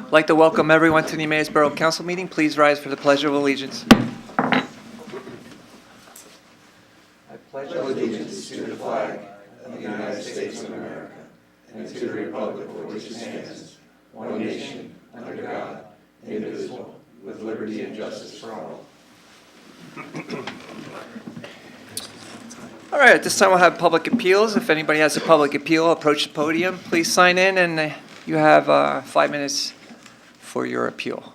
I'd like to welcome everyone to the Emmaus Borough Council meeting. Please rise for the Pledge of Allegiance. I pledge allegiance to the flag of the United States of America and to the republic for which it stands, one nation, under God, indivisible, with liberty and justice for all. All right, at this time we'll have public appeals. If anybody has a public appeal, approach the podium. Please sign in, and you have 5 minutes for your appeal.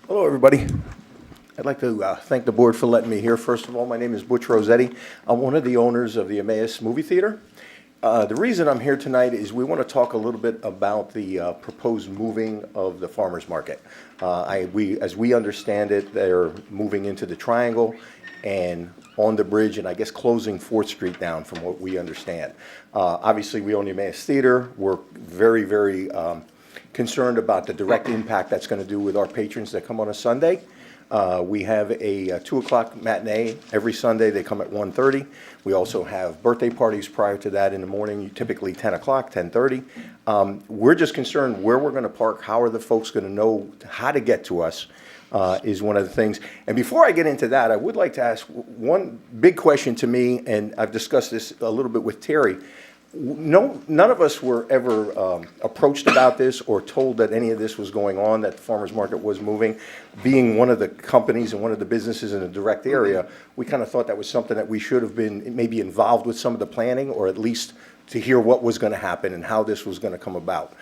Hello, everybody. I'd like to thank the board for letting me here. First of all, my name is Butch Rossetti. I'm one of the owners of the Emmaus Movie Theater. The reason I'm here tonight is we want to talk a little bit about the proposed moving of the farmers market. As we understand it, they're moving into the Triangle and on the bridge, and I guess closing 4th Street down from what we understand. Obviously, we own the Emmaus Theater. We're very, very concerned about the direct impact that's going to do with our patrons that come on a Sunday. We have a 2 o'clock matinee every Sunday. They come at 1:30. We also have birthday parties prior to that in the morning, typically 10 o'clock, 10:30. We're just concerned where we're going to park, how are the folks going to know how to get to us is one of the things. And before I get into that, I would like to ask one big question to me, and I've discussed this a little bit with Terry. None of us were ever approached about this or told that any of this was going on, that the farmers market was moving. Being one of the companies and one of the businesses in a direct area, we kind of thought that was something that we should have been maybe involved with some of the planning, or at least to hear what was going to happen and how this was going to come about.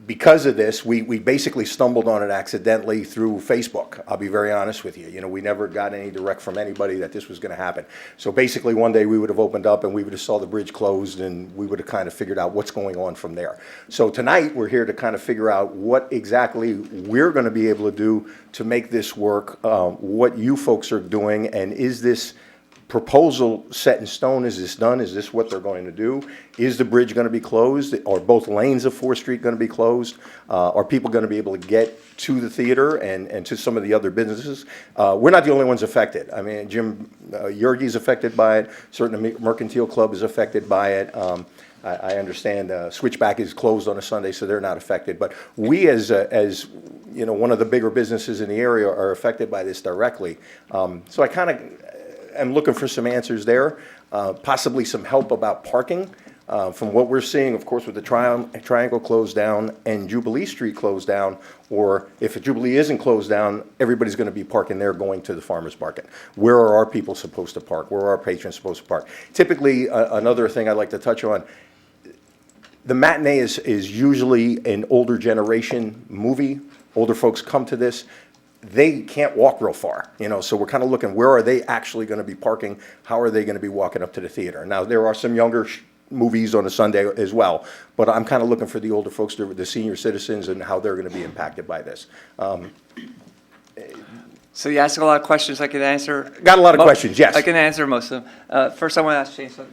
Because of this, we basically stumbled on it accidentally through Facebook. I'll be very honest with you. You know, we never got any direct from anybody that this was going to happen. So basically, one day we would have opened up and we would have saw the bridge closed, and we would have kind of figured out what's going on from there. So tonight, we're here to kind of figure out what exactly we're going to be able to do to make this work, what you folks are doing, and is this proposal set in stone? Is this done? Is this what they're going to do? Is the bridge going to be closed? Are both lanes of 4th Street going to be closed? Are people going to be able to get to the theater and to some of the other businesses? We're not the only ones affected. I mean, Jim Yergey's affected by it. Certainly, Mercantile Club is affected by it. I understand Switchback is closed on a Sunday, so they're not affected. But we, as you know, one of the bigger businesses in the area, are affected by this directly. So I kind of I'm looking for some answers there, possibly some help about parking. From what we're seeing, of course, with the Triangle closed down and Jubilee Street closed down, or if Jubilee isn't closed down, everybody's going to be parking there going to the farmers market. Where are our people supposed to park? Where are our patrons supposed to park? Typically, another thing I'd like to touch on, the matinee is usually an older generation movie. Older folks come to this. They can't walk real far, you know, so we're kind of looking, where are they actually going to be parking? How are they going to be walking up to the theater? Now, there are some younger movies on a Sunday as well, but I'm kind of looking for the older folks, the senior citizens, and how they're going to be impacted by this. So you asked a lot of questions I can answer. Got a lot of questions, yes. I can answer most of them. First, I want to ask Shane, so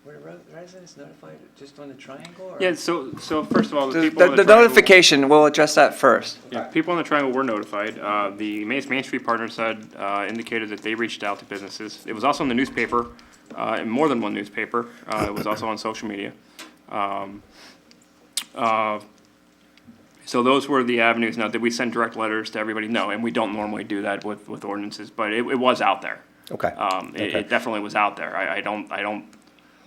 were the residents notified just on the Triangle? Or? Yeah, so first of all, the people on The the Triangle, notification, we'll address that first. yeah, people on the Triangle were notified. The Emmaus Main Street Partners had indicated that they reached out to businesses. It was also in the newspaper, in more than one newspaper. It was also on social media. So those were the avenues. Now, did we send direct letters to everybody? No, and we don't normally do that with ordinances, but it was out there. Okay. It definitely was out there.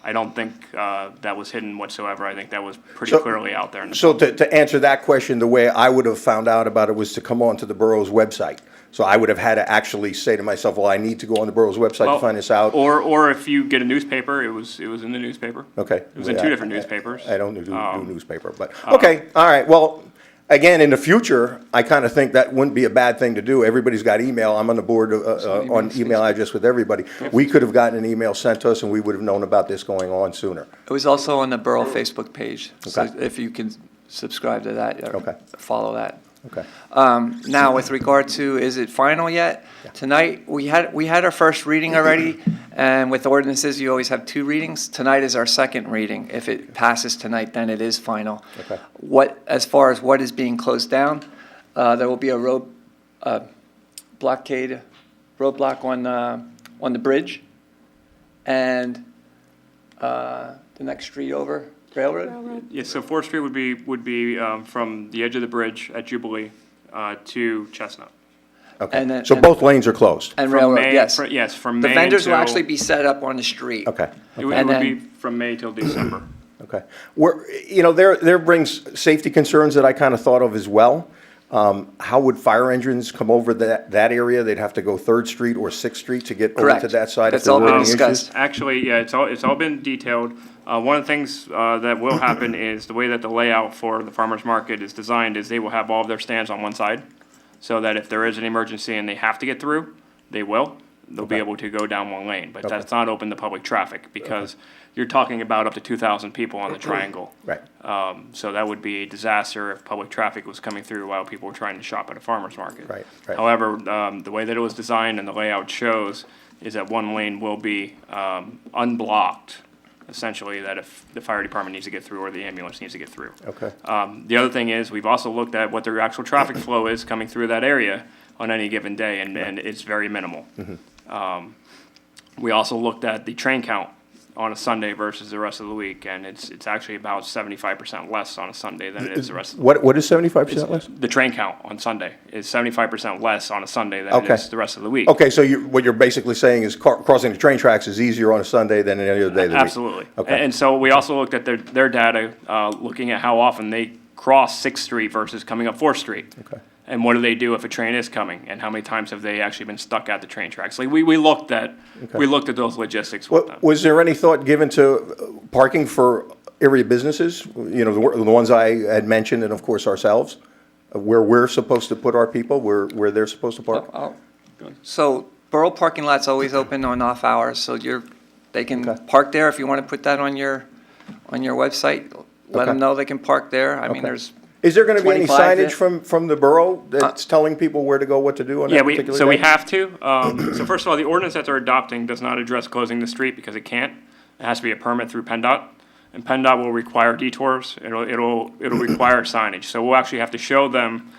I don't think that was hidden whatsoever. I think that was pretty clearly out there. In the So to answer that question, the way I would have found out about it was to come on to the borough's website. So I would have had to actually say to myself, well, I need to go on the borough's website to find this out. Or if you get a newspaper, it was in the newspaper. Okay. It was in two different newspapers. I don't do newspaper, but, okay, all right, well, again, in the future, I kind of think that wouldn't be a bad thing to do. Everybody's got email. I'm on the board on email address with everybody. We could have gotten an email sent to us, and we would have known about this going on sooner. It was also on the Borough Facebook page, so Okay. if you can subscribe to that or Okay. follow that. Okay. Now, with regard to, is it final yet? Tonight, we had our first reading already, and with ordinances, you always have 2 readings. Tonight is our second reading. If it passes tonight, then it is final. Okay. As far as what is being closed down, there will be a roadblock on the bridge, and the next street over. Railroad? Yeah, so Fourth Street would be from the edge of the bridge at Jubilee to Chestnut. Okay, And then- so and- both lanes are closed? And From Railroad, May- yes. Yes, from The May vendors will until- actually be set up on the street. Okay, It would And be then- from May till December. okay. There brings safety concerns that I kind of thought of as well. How would fire engines come over that area? They'd have to go Third Street or Sixth Street to get over to Correct. that side if That's there all were been any issues? discussed. Actually, yeah, it's all been detailed. One of the things that will happen is the way that the layout for the farmer's market is designed is they will have all of their stands on one side, so that if there is an emergency and they have to get through, they will. They'll be Okay. able to go down one lane, but Okay. that's not open to public traffic because you're talking about up to 2,000 people on the triangle. Right, So that would be a disaster if public traffic was coming through while people were trying to shop at a farmer's market. Right, right. However, the way that it was designed and the layout shows is that one lane will be unblocked, essentially, that if the fire department needs to get through or the ambulance needs to get through. okay, The other thing is, we've also looked at what the actual traffic flow is coming through that area on any given day, and it's very minimal. We also looked at the train count on a Sunday versus the rest of the week, and it's actually about 75% less on a Sunday than it is the rest of the week. what is 75% less? The train count on Sunday is 75% less on a Sunday than it Okay. is the rest of the week. Okay, so what you're basically saying is crossing the train tracks is easier on a Sunday than any other day of the week? Absolutely. Okay. And so we also looked at their data, looking at how often they cross Sixth Street versus coming up Fourth Street. Okay. And what do they do if a train is coming, and how many times have they actually been stuck at the train tracks? Like, we looked at those logistics with them. Was there any thought given to parking for area businesses? You know, the ones I had mentioned, and of course ourselves, where we're supposed to put our people, where they're supposed to park? So Borough parking lot's always open on off hours, so they can Okay. park there. If you want to put that on your website, let them Okay. know they can park there. I mean, Okay. there's, Is there going to be any 25 signage from the borough that's telling people where to go, what to do on Yeah, that particular day? so we have to. So first of all, the ordinance that they're adopting does not address closing the street because it can't. It has to be a permit through PennDOT, and PennDOT will require detours. It'll require signage. So we'll actually have to show them,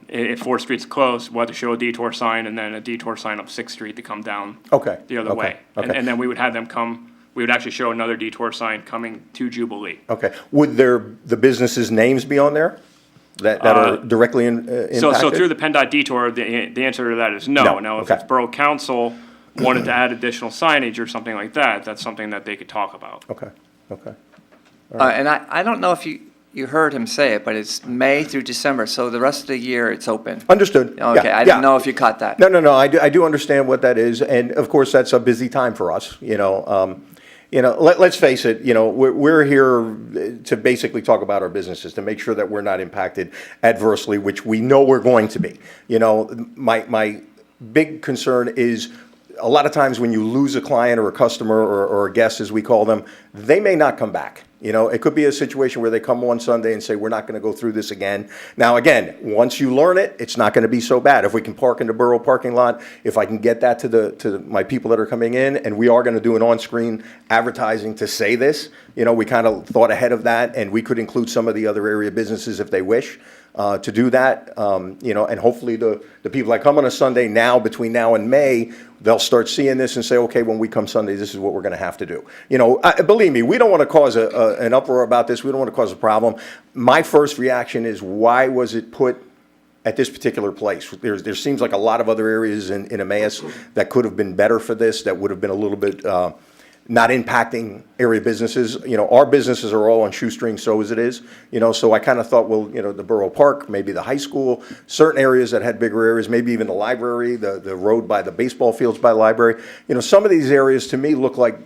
if Fourth Street's closed, we'll have to show a detour sign and then a detour sign up Sixth Street to come down Okay. the other okay, way. And Okay. and then we would have them come, we would actually show another detour sign coming to Jubilee. Okay. Would the businesses' names be on there that are directly impacted? So through the PennDOT detour, the answer to that is no. No, Now, if okay. Borough Council wanted to add additional signage or something like that, that's something that they could talk about. Okay, okay. and I don't know if you heard him say it, but it's May through December, so the rest of the year it's open. Understood. Okay, Yeah, I yeah. didn't know if you caught that. No, I do understand what that is, and of course, that's a busy time for us, you know. Let's face it, you know, we're here to basically talk about our businesses, to make sure that we're not impacted adversely, which we know we're going to be. You know, my big concern is a lot of times when you lose a client or a customer or a guest, as we call them, they may not come back. You know, it could be a situation where they come one Sunday and say, we're not going to go through this again. Now, again, once you learn it, it's not going to be so bad. If we can park in the borough parking lot, if I can get that to my people that are coming in, and we are going to do an on-screen advertising to say this, you know, we kind of thought ahead of that, and we could include some of the other area businesses if they wish to do that. You know, and hopefully the people that come on a Sunday now, between now and May, they'll start seeing this and say, okay, when we come Sunday, this is what we're going to have to do. You know, believe me, we don't want to cause an uproar about this. We don't want to cause a problem. My first reaction is, why was it put at this particular place? There seems like a lot of other areas in Emmaus that could have been better for this, that would have been a little bit not impacting area businesses. You know, our businesses are all on shoestring, so as it is. You know, so I kind of thought, well, you know, the Borough Park, maybe the high school, certain areas that had bigger areas, maybe even the library, the road by the baseball fields by the library. You know, some of these areas to me look like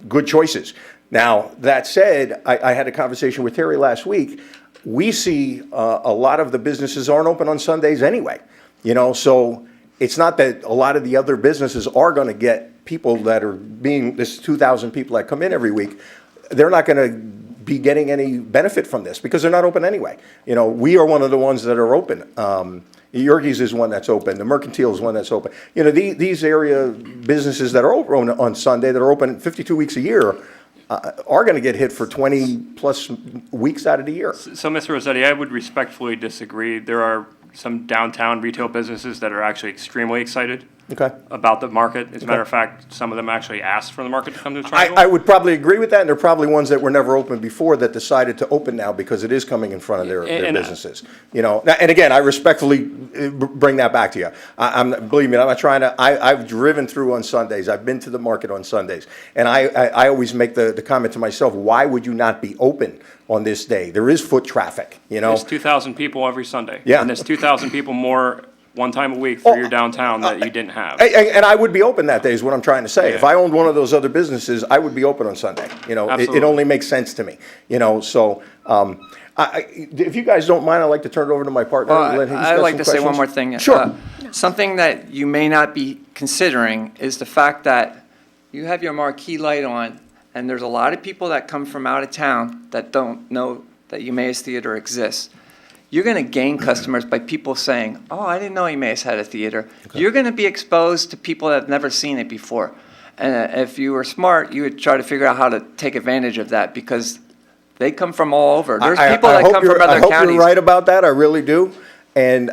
good choices. Now, that said, I had a conversation with Terry last week. We see a lot of the businesses aren't open on Sundays anyway. You know, so it's not that a lot of the other businesses are going to get people that are this 2,000 people that come in every week. They're not going to be getting any benefit from this because they're not open anyway. You know, we are one of the ones that are open. Yergis is one that's open. The Mercantile is one that's open. You know, these area businesses that are open on Sunday, that are open 52 weeks a year, are going to get hit for 20-plus weeks out of the year. So, Mr. Rossetti, I would respectfully disagree. There are some downtown retail businesses that are actually extremely excited Okay. about the market. As a matter of fact, some of them actually asked for the market to come to Triangle. I would probably agree with that, and there are probably ones that were never open before that decided to open now because it is coming in front of their And- businesses. You know, and again, I respectfully bring that back to you. Believe me, I'm not trying to, I've driven through on Sundays, I've been to the market on Sundays, and I always make the comment to myself, why would you not be open on this day? There is foot traffic, you know? There's 2,000 people every Sunday. Yeah. And there's 2,000 people more one time a week through your downtown that you didn't have. And I would be open that day is what I'm trying to say. If Yeah. I owned one of those other businesses, I would be open on Sunday. You know, it Absolutely. only makes sense to me, you know, so, if you guys don't mind, I'd like to turn it over to my partner. and let him I'd discuss like some to say one questions. more thing. Sure. Something that you may not be considering is the fact that you have your marquee light on, and there's a lot of people that come from out of town that don't know that Emmaus Theater exists. You're going to gain customers by people saying, "Oh, I didn't know Emmaus had a theater." You're going to be exposed to people that have never seen it before. And if you were smart, you would try to figure out how to take advantage of that because they come from all over. There's people that come from I other hope counties. you're right about that, I really do. And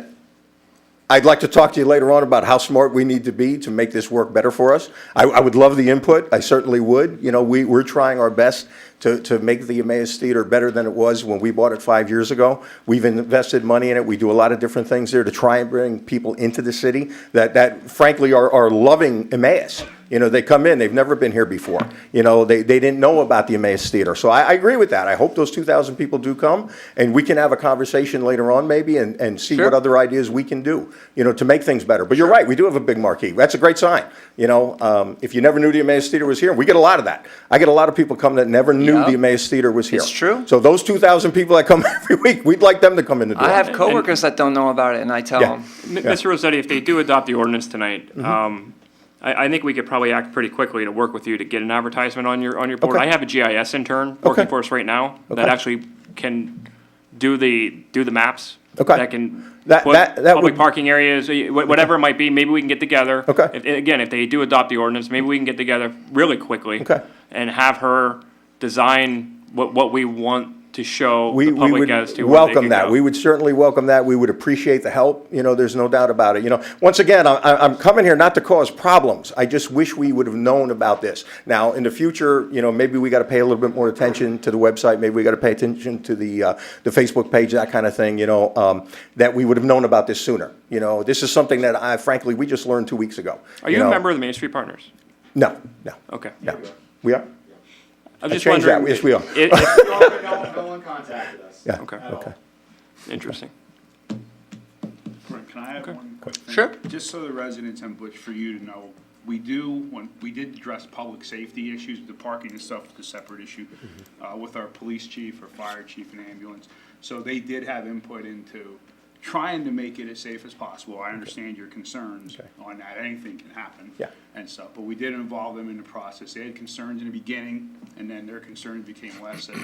I'd like to talk to you later on about how smart we need to be to make this work better for us. I would love the input, I certainly would. You know, we're trying our best to make the Emmaus Theater better than it was when we bought it 5 years ago. We've invested money in it, we do a lot of different things there to try and bring people into the city that frankly are loving Emmaus. You know, they come in, they've never been here before. You know, they didn't know about the Emmaus Theater. So I agree with that. I hope those 2,000 people do come, and we can have a conversation later on maybe and see Sure. what other ideas we can do, you know, to make things better. But you're right, we do have a big marquee. That's a great sign. You know, if you never knew the Emmaus Theater was here, we get a lot of that. I get a lot of people come that never knew Yep. the Emmaus Theater was here. It's true. So those 2,000 people that come every week, we'd like them to come in the door. I have coworkers that don't know about it, and I tell Yeah. them, Mr. Rossetti, if they do adopt the ordinance tonight, Mm-hmm. I think we could probably act pretty quickly to work with you to get an advertisement on your board. Okay. I have a GIS intern working Okay. for us right now that Okay. actually can do the maps. Okay. That can That- put that public would- parking areas, whatever it might be, maybe we can get together. Okay. Again, if they do adopt the ordinance, maybe we can get together really quickly. Okay. And have her design what we want to show We the public would as to where they welcome can that. go. We would certainly welcome that. We would appreciate the help. You know, there's no doubt about it. You know, once again, I'm coming here not to cause problems. I just wish we would have known about this. Now, in the future, you know, maybe we got to pay a little bit more attention to the website. Maybe we got to pay attention to the Facebook page, that kind of thing, you know, that we would have known about this sooner. You know, this is something that frankly, we just learned 2 weeks ago. Are you a know. member of the Main Street Partners? No, no, Okay. no. We are? I'm I just changed that. wondering. Yes, we are. No one contacted us. Yeah, Okay. okay. Interesting. Can I have one quick thing? Sure. Just so the residents in Butch, for you to know, we did address public safety issues, the parking and stuff, is a separate issue, with our police chief, our fire chief, and ambulance. So they did have input into trying to make it as safe as possible. I understand your concerns on that, anything can happen. Yeah. And stuff, but we did involve them in the process. They had concerns in the beginning, and then their concerns became less as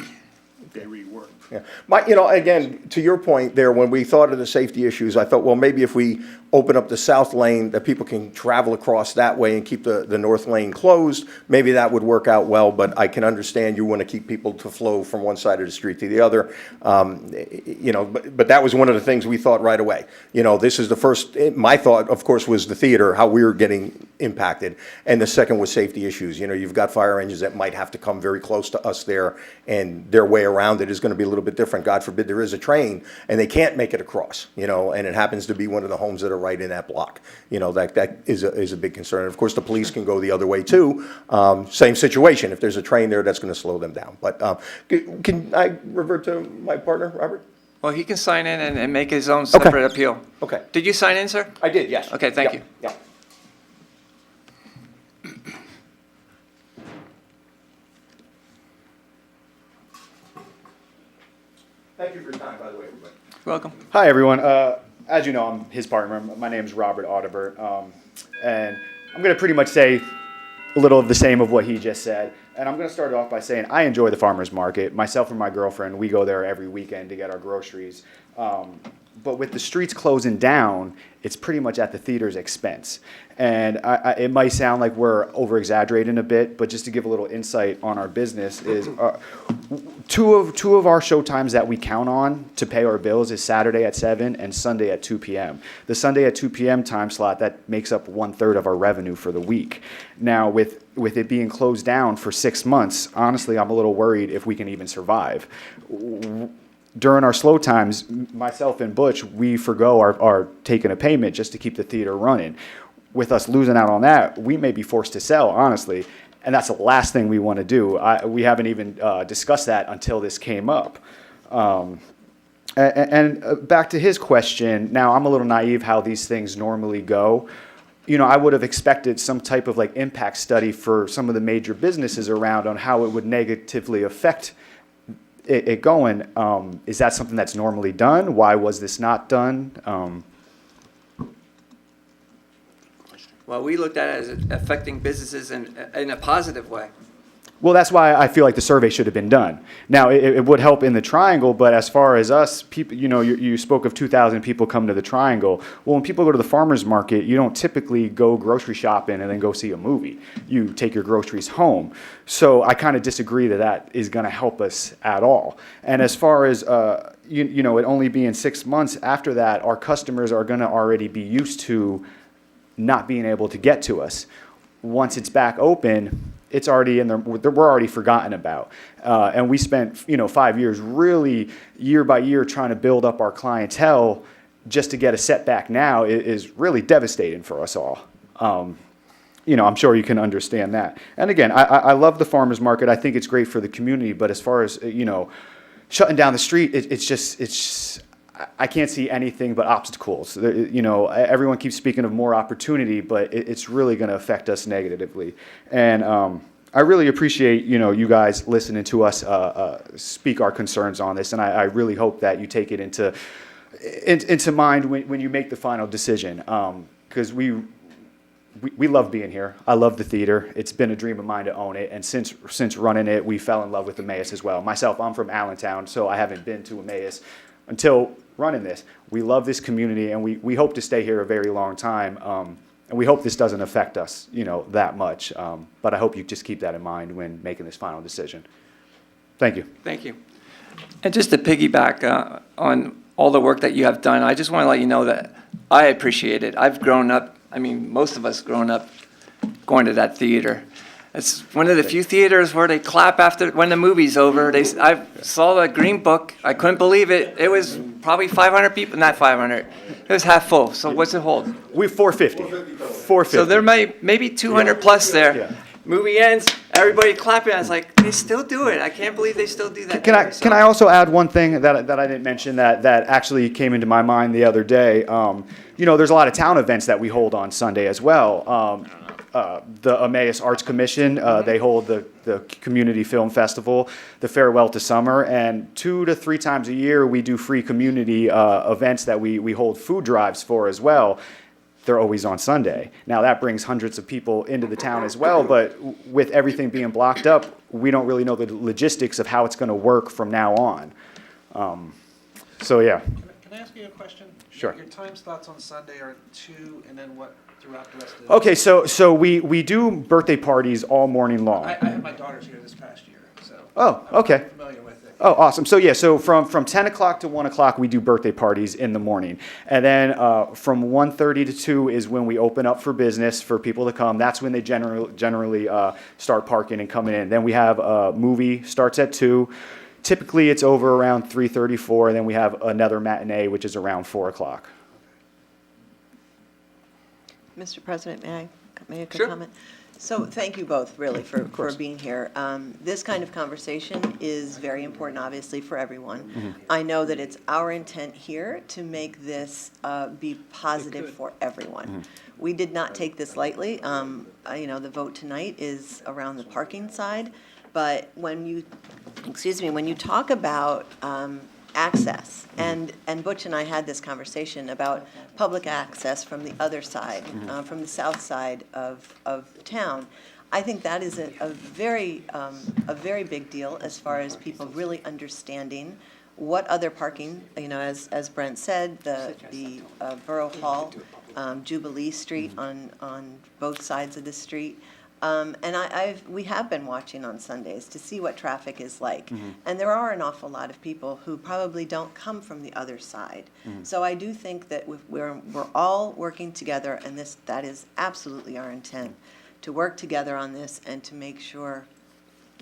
they reworked. Yeah. You know, again, to your point there, when we thought of the safety issues, I thought, well, maybe if we open up the south lane, that people can travel across that way and keep the north lane closed, maybe that would work out well, but I can understand you want to keep people to flow from one side of the street to the other. You know, but that was one of the things we thought right away. You know, this is the first, my thought, of course, was the theater, how we were getting impacted, and the second was safety issues. You know, you've got fire engines that might have to come very close to us there, and their way around it is going to be a little bit different. God forbid there is a train, and they can't make it across, you know, and it happens to be one of the homes that are right in that block. You know, that is a big concern. And of course, the police can go the other way too. Same situation. If there's a train there, that's going to slow them down. But can I revert to my partner, Robert? well, he can sign in and make his own Okay. separate appeal. Okay. Did you sign in, sir? I did, yes. Okay, thank Yeah, you. Yeah. Thank you for your time, by the way, everybody. Welcome. Hi, everyone. As you know, I'm his partner. My name is Robert Audibert, and I'm going to pretty much say a little of the same of what he just said. And I'm going to start off by saying I enjoy the farmers market. Myself and my girlfriend, we go there every weekend to get our groceries. But with the streets closing down, it's pretty much at the theater's expense. And it might sound like we're over-exaggerating a bit, but just to give a little insight on our business is two of our show times that we count on to pay our bills is Saturday at 7 and Sunday at 2 p.m. The Sunday at 2 p.m. time slot, that makes up 1/3 of our revenue for the week. Now, with it being closed down for 6 months, honestly, I'm a little worried if we can even survive. During our slow times, myself and Butch, we forgo our taking a payment just to keep the theater running. With us losing out on that, we may be forced to sell, honestly, and that's the last thing we want to do. We haven't even discussed that until this came up. And back to his question, now I'm a little naive how these things normally go. You know, I would have expected some type of like impact study for some of the major businesses around on how it would negatively affect it going. Is that something that's normally done? Why was this not done? Well, we looked at it as affecting businesses in a positive way. Well, that's why I feel like the survey should have been done. Now, it would help in the Triangle, but as far as us, people, you know, you spoke of 2,000 people come to the Triangle. Well, when people go to the farmer's market, you don't typically go grocery shopping and then go see a movie. You take your groceries home. So I kind of disagree that is going to help us at all. And as far as, you know, it only being 6 months after that, our customers are going to already be used to not being able to get to us. Once it's back open, it's already in there. We're already forgotten about, and we spent 5 years really year by year trying to build up our clientele. Just to get a setback now is really devastating for us all. I'm sure you can understand that. And again, I love the farmers market. I think it's great for the community. But as far as shutting down the street, it's just I can't see anything but obstacles. Everyone keeps speaking of more opportunity, but it's really going to affect us negatively. And I really appreciate you guys listening to us speak our concerns on this, and I really hope that you take it into mind when you make the final decision, because we love being here. I love the theater. It's been a dream of mine to own it, and since running it, we fell in love with Emmaus as well. Myself, I'm from Allentown, so I haven't been to Emmaus until running this. We love this community, and we hope to stay here a very long time, and we hope this doesn't affect us that much, but I hope you just keep that in mind when making this final decision. Thank you. Thank you. And just to piggyback on all the work that you have done, I just want to let you know that I appreciate it. I've grown up, most of us grown up going to that theater. It's one of the few theaters where they clap after when the movie's over. I saw the Green Book. I couldn't believe it. It was probably 500 people, not 500. It was half full. So what's it hold? We're 450. 450. So there maybe 200 plus there. Yeah. Movie ends, everybody clapping. I was like, they still do it. I can't believe they still do that. Can I also add one thing that I didn't mention that actually came into my mind the other day? There's a lot of town events that we hold on Sunday as well. The Emmaus Arts Commission, they hold the Community Film Festival, the Farewell to Summer, and 2 to 3 times a year we do free community events that we hold food drives for as well. They're always on Sunday. Now that brings hundreds of people into the town as well, but with everything being blocked up, we don't really know the logistics of how it's going to work from now on. So yeah. Can I ask you a question? Sure. Your time slots on Sunday are 2, and then what throughout the rest of the Okay, so we do birthday parties all morning long. I had my daughters here this past year, so Oh, okay. I'm familiar with it. Oh, awesome. So yeah, so from 10 o'clock to 1 o'clock, we do birthday parties in the morning. And then from 1:30 to 2 is when we open up for business for people to come. That's when they generally start parking and coming in. Then we have a movie, starts at 2. Typically, it's over around 3:30, 4, and then we have another matinee, which is around 4 o'clock. Mr. President, may I make a Sure. comment? So thank you both, really, for being here. This kind of conversation is very important, obviously, for everyone. I know that it's our intent here to make this be positive for everyone. We did not take this lightly. The vote tonight is around the parking side, but when you talk about access, and Butch and I had this conversation about public access from the other side, from the south side of town. I think that is a very big deal as far as people really understanding what other parking, as Brent said, the Borough Hall, Jubilee Street on both sides of the street. And we have been watching on Sundays to see what traffic is like. And there are an awful lot of people who probably don't come from the other side. So I do think that we're all working together, and that is absolutely our intent, to work together on this and to make sure,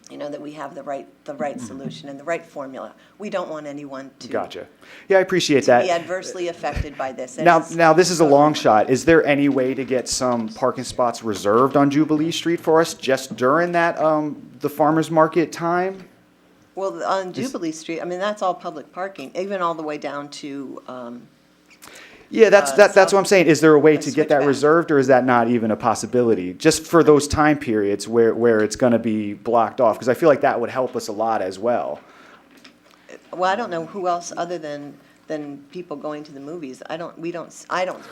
that we have the right solution and the right formula. We don't want anyone to Gotcha. Yeah, I appreciate be that. adversely affected by this. Now this is a long shot. Is there any way to get some parking spots reserved on Jubilee Street for us just during that, the farmer's market time? Well, on Jubilee Street, that's all public parking, even all the way down to, Yeah, that's what I'm saying. Is there a way to get that switchback. reserved, or is that not even a possibility? Just for those time periods where it's going to be blocked off, because I feel like that would help us a lot as well. well, I don't know who else other than people going to the movies. I don't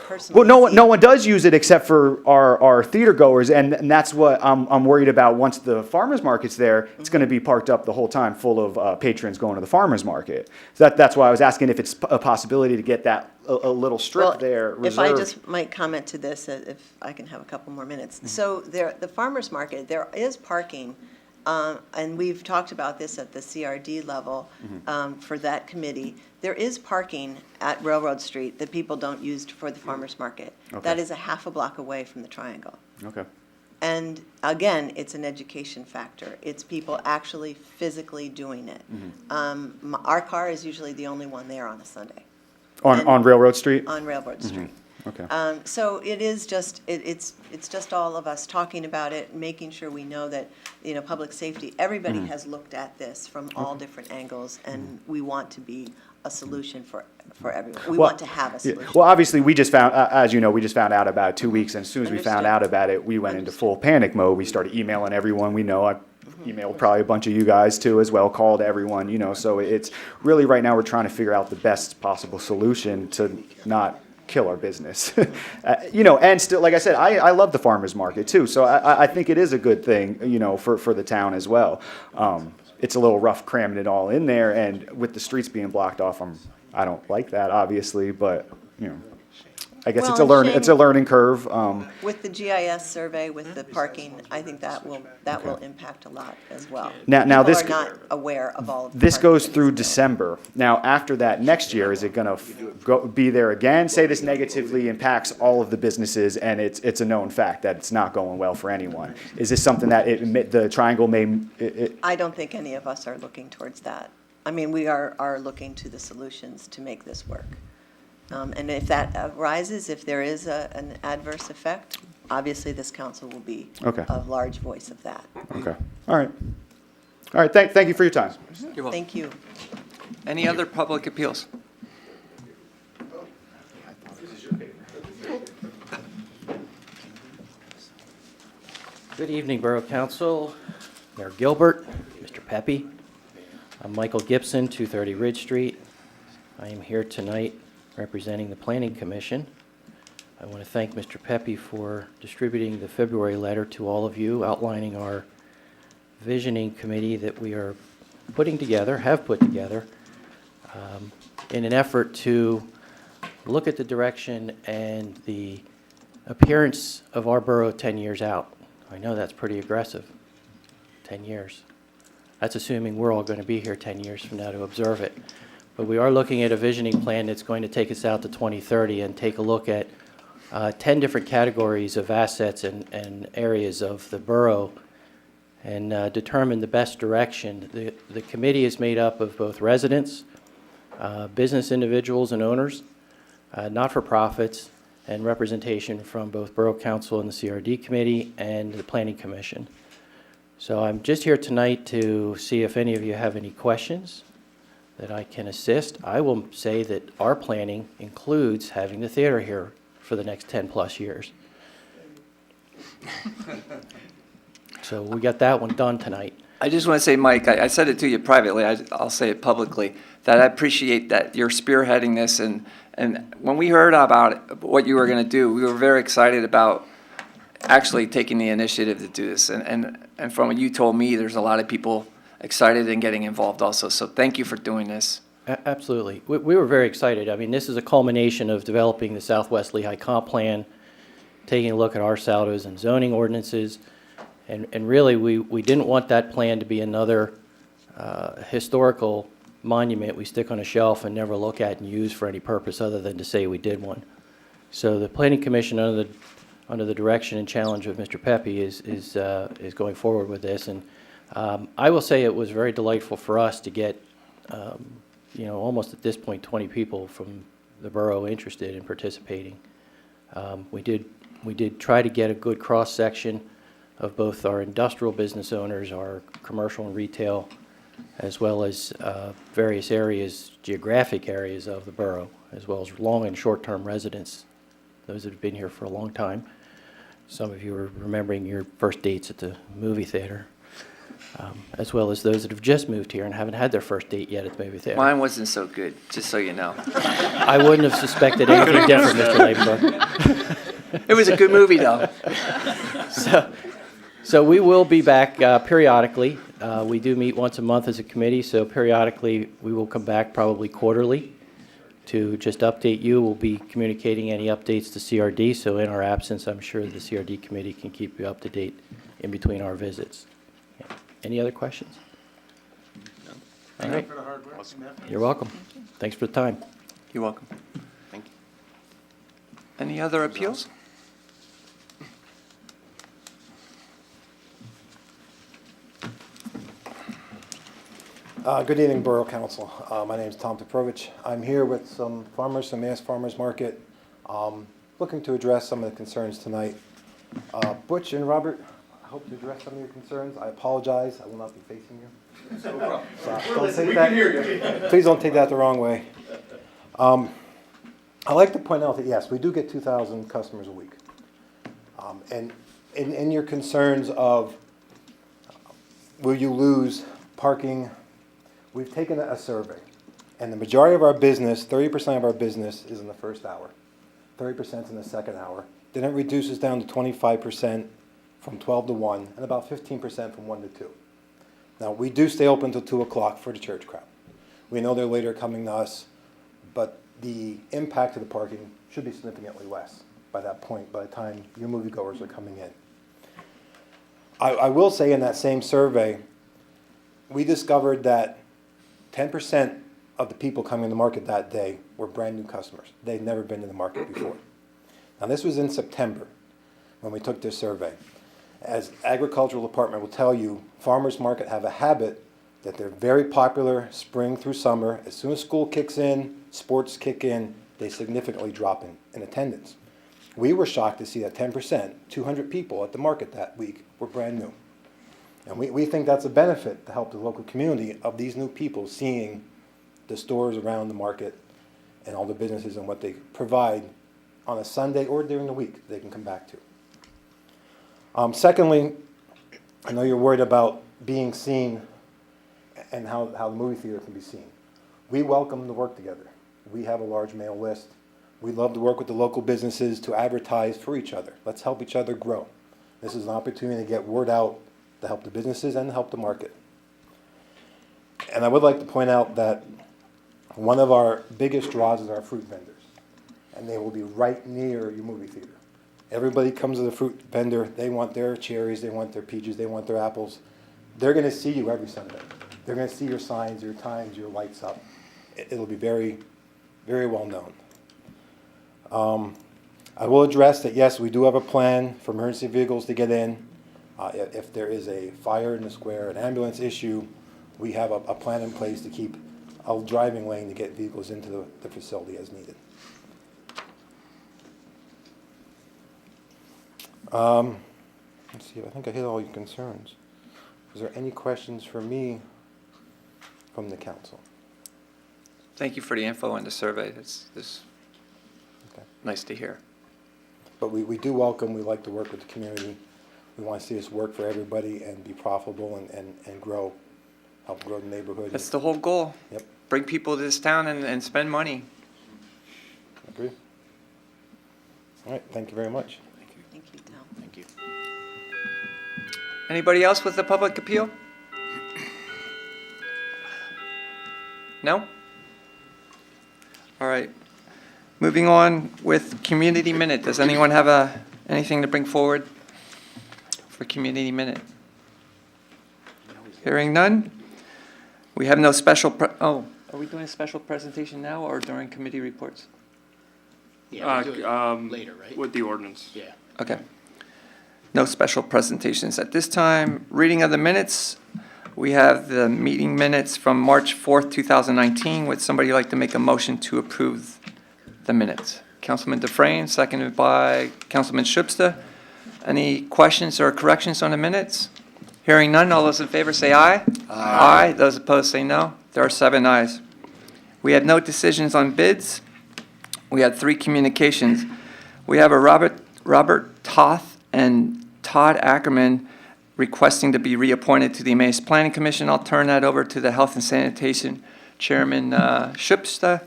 personally. Well, no see- one does use it except for our theater goers, and that's what I'm worried about. Once the farmers market's there, it's going to be parked up the whole time, full of patrons going to the farmers market. So that's why I was asking if it's a possibility to get that a little strip Well, there reserved. If I just might comment to this, if I can have a couple more minutes. So the farmer's market, there is parking, and we've talked about this at the CRD level for that committee. There is parking at Railroad Street that people don't use for the farmer's market. Okay. That is a half a block away from the Triangle. Okay. And again, it's an education factor. It's people actually physically doing it. Our car is usually the only one there on a Sunday, On Railroad Street? on Railroad Street. Okay. So it is just, it's just all of us talking about it, making sure we know that, public safety, everybody has looked at this from all different angles, and we want to be a solution for everyone. We Well, want to have a Yeah. solution. Well, obviously, we just found, as you know, we just found out about it 2 weeks, and as soon as we found Understood. out about it, we went into full panic mode. We started emailing everyone we know. I emailed probably a bunch of you guys too as well, called everyone, so it's really, right now, we're trying to figure out the best possible solution to not kill our business. And still, like I said, I love the farmer's market too, so I think it is a good thing, for the town as well. It's a little rough cramming it all in there, and with the streets being blocked off, I don't like that, obviously, but, I guess it's a Well, it's a learning curve. With the GIS survey, with the parking, I think that will impact a lot as well. Now this- People are not aware of all of the This parking goes that's through available. December. Now, after that, next year, is it gonna be there again? Say this negatively impacts all of the businesses, and it's a known fact that it's not going well for anyone. Is this something that the Triangle may, I don't think any of us are looking towards that. We are looking to the solutions to make this work. And if that arises, if there is an adverse effect, obviously this council will be Okay. a large voice of that. okay, all right, thank you for your time. You're welcome. Thank you. Any other public appeals? Good evening, Borough Council, Mayor Gilbert, Mr. Pepe. I'm Michael Gibson, 230 Ridge Street. I am here tonight representing the Planning Commission. I want to thank Mr. Pepe for distributing the February letter to all of you outlining our visioning committee that we are putting together, have put together, in an effort to look at the direction and the appearance of our borough 10 years out. I know that's pretty aggressive, 10 years. That's assuming we're all going to be here 10 years from now to observe it. But we are looking at a visioning plan that's going to take us out to 2030 and take a look at 10 different categories of assets and areas of the borough and determine the best direction. The committee is made up of both residents, business individuals and owners, not-for-profits, and representation from both Borough Council and the CRD Committee and the Planning Commission. So I'm just here tonight to see if any of you have any questions that I can assist. I will say that our planning includes having the theater here for the next 10-plus years. So we got that one done tonight. I just want to say, Mike, I said it to you privately, I'll say it publicly, that I appreciate that you're spearheading this, and when we heard about it, what you were going to do, we were very excited about actually taking the initiative to do this, and from what you told me, there's a lot of people excited and getting involved also, so thank you for doing this. Absolutely. We were very excited. I mean, this is a culmination of developing the Southwest Lehigh Comp Plan, taking a look at our saldos and zoning ordinances, and really, we didn't want that plan to be another historical monument we stick on a shelf and never look at and use for any purpose other than to say we did one. So the Planning Commission, under the direction and challenge of Mr. Pepe, is going forward with this. And I will say it was very delightful for us to get, almost at this point, 20 people from the borough interested in participating. We did try to get a good cross-section of both our industrial business owners, our commercial and retail, as well as various areas, geographic areas of the borough, as well as long and short-term residents, those that have been here for a long time. Some of you are remembering your first dates at the movie theater, as well as those that have just moved here and haven't had their first date yet at the movie theater. Mine wasn't so good, just so you know. I wouldn't have suspected anything different, Mr. Labenbrook. It was a good movie, though. So we will be back periodically. We do meet once a month as a committee, so periodically we will come back probably quarterly to just update you. We'll be communicating any updates to CRD, so in our absence, I'm sure the CRD committee can keep you up to date in between our visits. Yeah. Any other questions? All right. For the hard work and effort. You're welcome. Thanks for the time. You're welcome. Thank you. Any other appeals? Good evening, Borough Council. My name is Tom Petrovich. I'm here with some farmers from Mass Farmers Market, looking to address some of the concerns tonight. Butch and Robert, I hope to address some of your concerns. I apologize. I will not be facing you. So don't take that, please don't take that the wrong way. I'd like to point out that, yes, we do get 2,000 customers a week. And in your concerns of will you lose parking, we've taken a survey, and the majority of our business, 30% of our business is in the first hour, 30% is in the second hour. Then it reduces down to 25% from 12 to 1, and about 15% from 1 to 2. Now, we do stay open till 2 o'clock for the church crowd. We know they're later coming to us, but the impact of the parking should be significantly less by that point, by the time your moviegoers are coming in. I will say in that same survey, we discovered that 10% of the people coming to the market that day were brand new customers. They'd never been to the market before. Now, this was in September when we took this survey. As agricultural department will tell you, farmers market have a habit that they're very popular spring through summer. As soon as school kicks in, sports kick in, they significantly drop in attendance. We were shocked to see that 10%, 200 people at the market that week, were brand new. And we think that's a benefit to help the local community of these new people seeing the stores around the market and all the businesses and what they provide on a Sunday or during the week they can come back to. Secondly, I know you're worried about being seen and how the movie theater can be seen. We welcome the work together. We have a large mail list. We love to work with the local businesses to advertise for each other. Let's help each other grow. This is an opportunity to get word out to help the businesses and help the market. And I would like to point out that one of our biggest draws is our fruit vendors, and they will be right near your movie theater. Everybody comes to the fruit vendor, they want their cherries, they want their peaches, they want their apples. They're going to see you every Sunday. They're going to see your signs, your times, your lights up. It'll be very, very well known. I will address that, yes, we do have a plan for emergency vehicles to get in. If there is a fire in the square, an ambulance issue, we have a plan in place to keep a driving lane to get vehicles into the facility as needed. Let's see, I think I hit all your concerns. Is there any questions for me from the council? Thank you for the info and the survey. It's Okay. nice to hear. But we do welcome, we like to work with the community. We want to see this work for everybody and be profitable and grow, help grow the neighborhood. That's the whole goal. Yep, Bring people to this town and spend money. agree. All right, thank you very much. Thank you, Tom. Thank you. Anybody else with a public appeal? No? All right. Moving on with community minute. Does anyone have anything to bring forward for community minute? Hearing none? We have no special, are we doing a special presentation now or during committee reports? Yeah, we'll do it later, right? With the ordinance. Yeah. Okay. No special presentations at this time. Reading of the minutes. We have the meeting minutes from March 4th, 2019. Would somebody like to make a motion to approve the minutes? Councilman Dufresne, seconded by Councilman Schubsta. Any questions or corrections on the minutes? Hearing none, all those in favor say aye. Aye. Those opposed say no. There are 7 ayes. We had no decisions on bids. We had 3 communications. We have a Robert Toth and Todd Ackerman requesting to be reappointed to the Emmaus Planning Commission. I'll turn that over to the Health and Sanitation Chairman Schubsta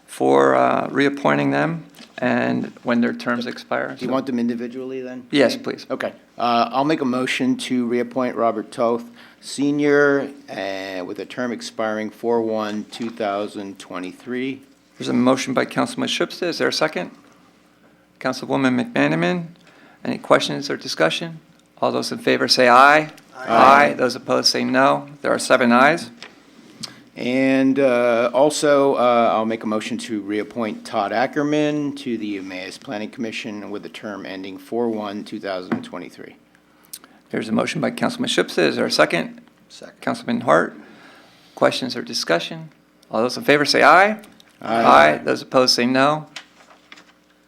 for reappointing them and when their terms expire. Do you want them individually then? Yes, please. Okay. I'll make a motion to reappoint Robert Toth Senior with a term expiring 4/1/2023. There's a motion by Councilman Schubsta. Is there a second? Councilwoman McManaman. Any questions or discussion? All those in favor say aye. Aye. Those opposed say no. There are 7 ayes. And also, I'll make a motion to reappoint Todd Ackerman to the Emmaus Planning Commission with a term ending 4/1/2023. There's a motion by Councilman Schubsta. Is there a second? Second. Councilman Hart. Questions or discussion? All those in favor say aye. Aye. Those opposed say no.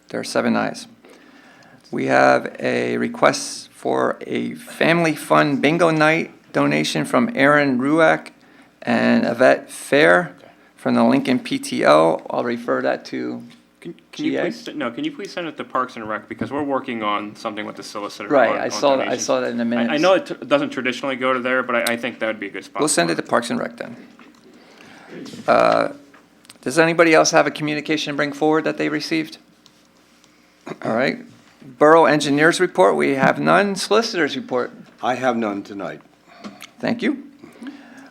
There are 7 ayes. We have a request for a family fun bingo night donation from Aaron Ruack and Yvette Fair from the Lincoln PTO. I'll refer that to Can you GA? please, no, can you please send it to Parks and Rec, because we're working on something with the solicitor. Right, on- I on saw that donations. in the minutes. I know it doesn't traditionally go to there, but I think that would be a good spot. We'll send for it to Parks and Rec then. Does anybody else have a communication to bring forward that they received? All right. Borough Engineers Report, we have none. Solicitors Report. I have none tonight. Thank you.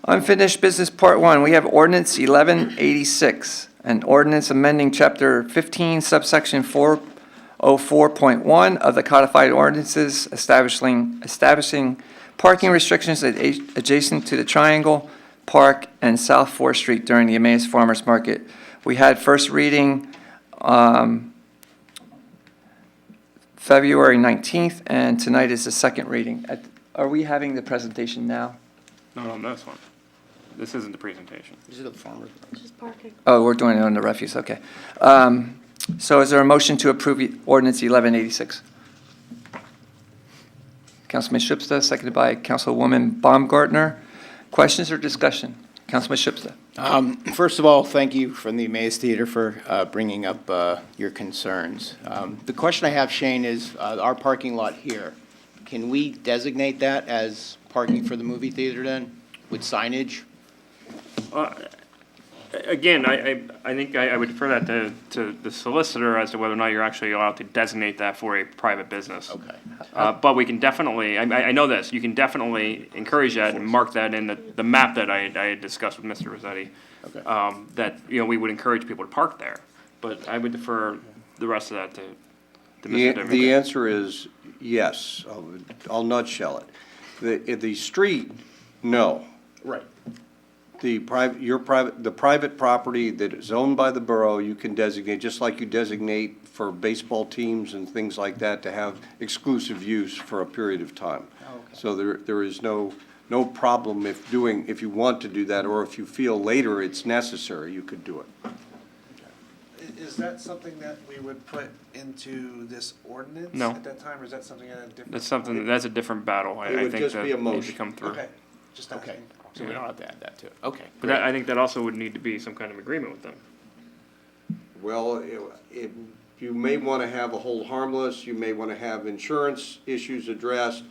Unfinished Business Part 1, we have Ordinance 1186, an ordinance amending Chapter 15, subsection 404.1 of the codified ordinances establishing parking restrictions adjacent to the Triangle, Park, and South 4th Street during the Emmaus Farmers Market. We had first reading February 19th, and tonight is the second reading. Are we having the presentation now? No, on this one. This isn't the presentation. This is the farmer's. Oh, we're doing it on the refuse, okay. So is there a motion to approve ordinance 1186? Councilman Schubsta, seconded by Councilwoman Baumgartner. Questions or discussion? Councilman Schubsta. First of all, thank you from the Emmaus Theater for bringing up your concerns. The question I have, Shane, is our parking lot here. Can we designate that as parking for the movie theater then, with signage? Again, I think I would defer that to the solicitor as to whether or not you're actually allowed to designate that for a private business. Okay. But we can definitely, I know this, you can definitely encourage that and mark that in the map that I had discussed with Mr. Rossetti. Okay. That, we would encourage people to park there. But I would defer the rest of that to Mr. Dimmick. The answer is yes. I'll nutshell it. The street, no. Right. The private property that is owned by the borough, you can designate, just like you designate for baseball teams and things like that, to have exclusive use for a period of time. So there is no problem if you want to do that, or if you feel later it's necessary, you could do it. Is that something that we would put into this ordinance No. at that time, or is that something at a different? That's a different battle. It would I think just that be a needs to motion. come through. Okay, just Okay, asking. so we don't have to add that to it. Okay. But I think that also would need to be some kind of agreement with them. Well, you may want to have a hold harmless, you may want to have insurance issues addressed,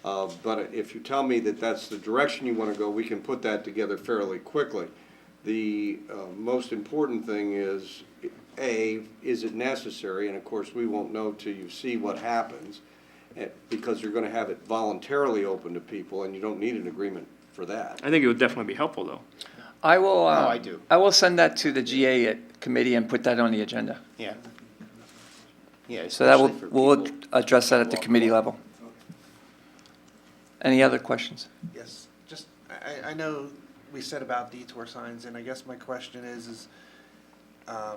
but if you tell me that that's the direction you want to go, we can put that together fairly quickly. The most important thing is, A, is it necessary? And of course, we won't know till you see what happens, because you're going to have it voluntarily open to people, and you don't need an agreement for that. I think it would definitely be helpful, though. I will. I do. I will send that to the GA committee and put that on the agenda. Yeah. Yeah. So that will, especially for we'll people- address that at the committee level. Any other questions? Yes, just, I know we said about detour signs, and I guess my question is, I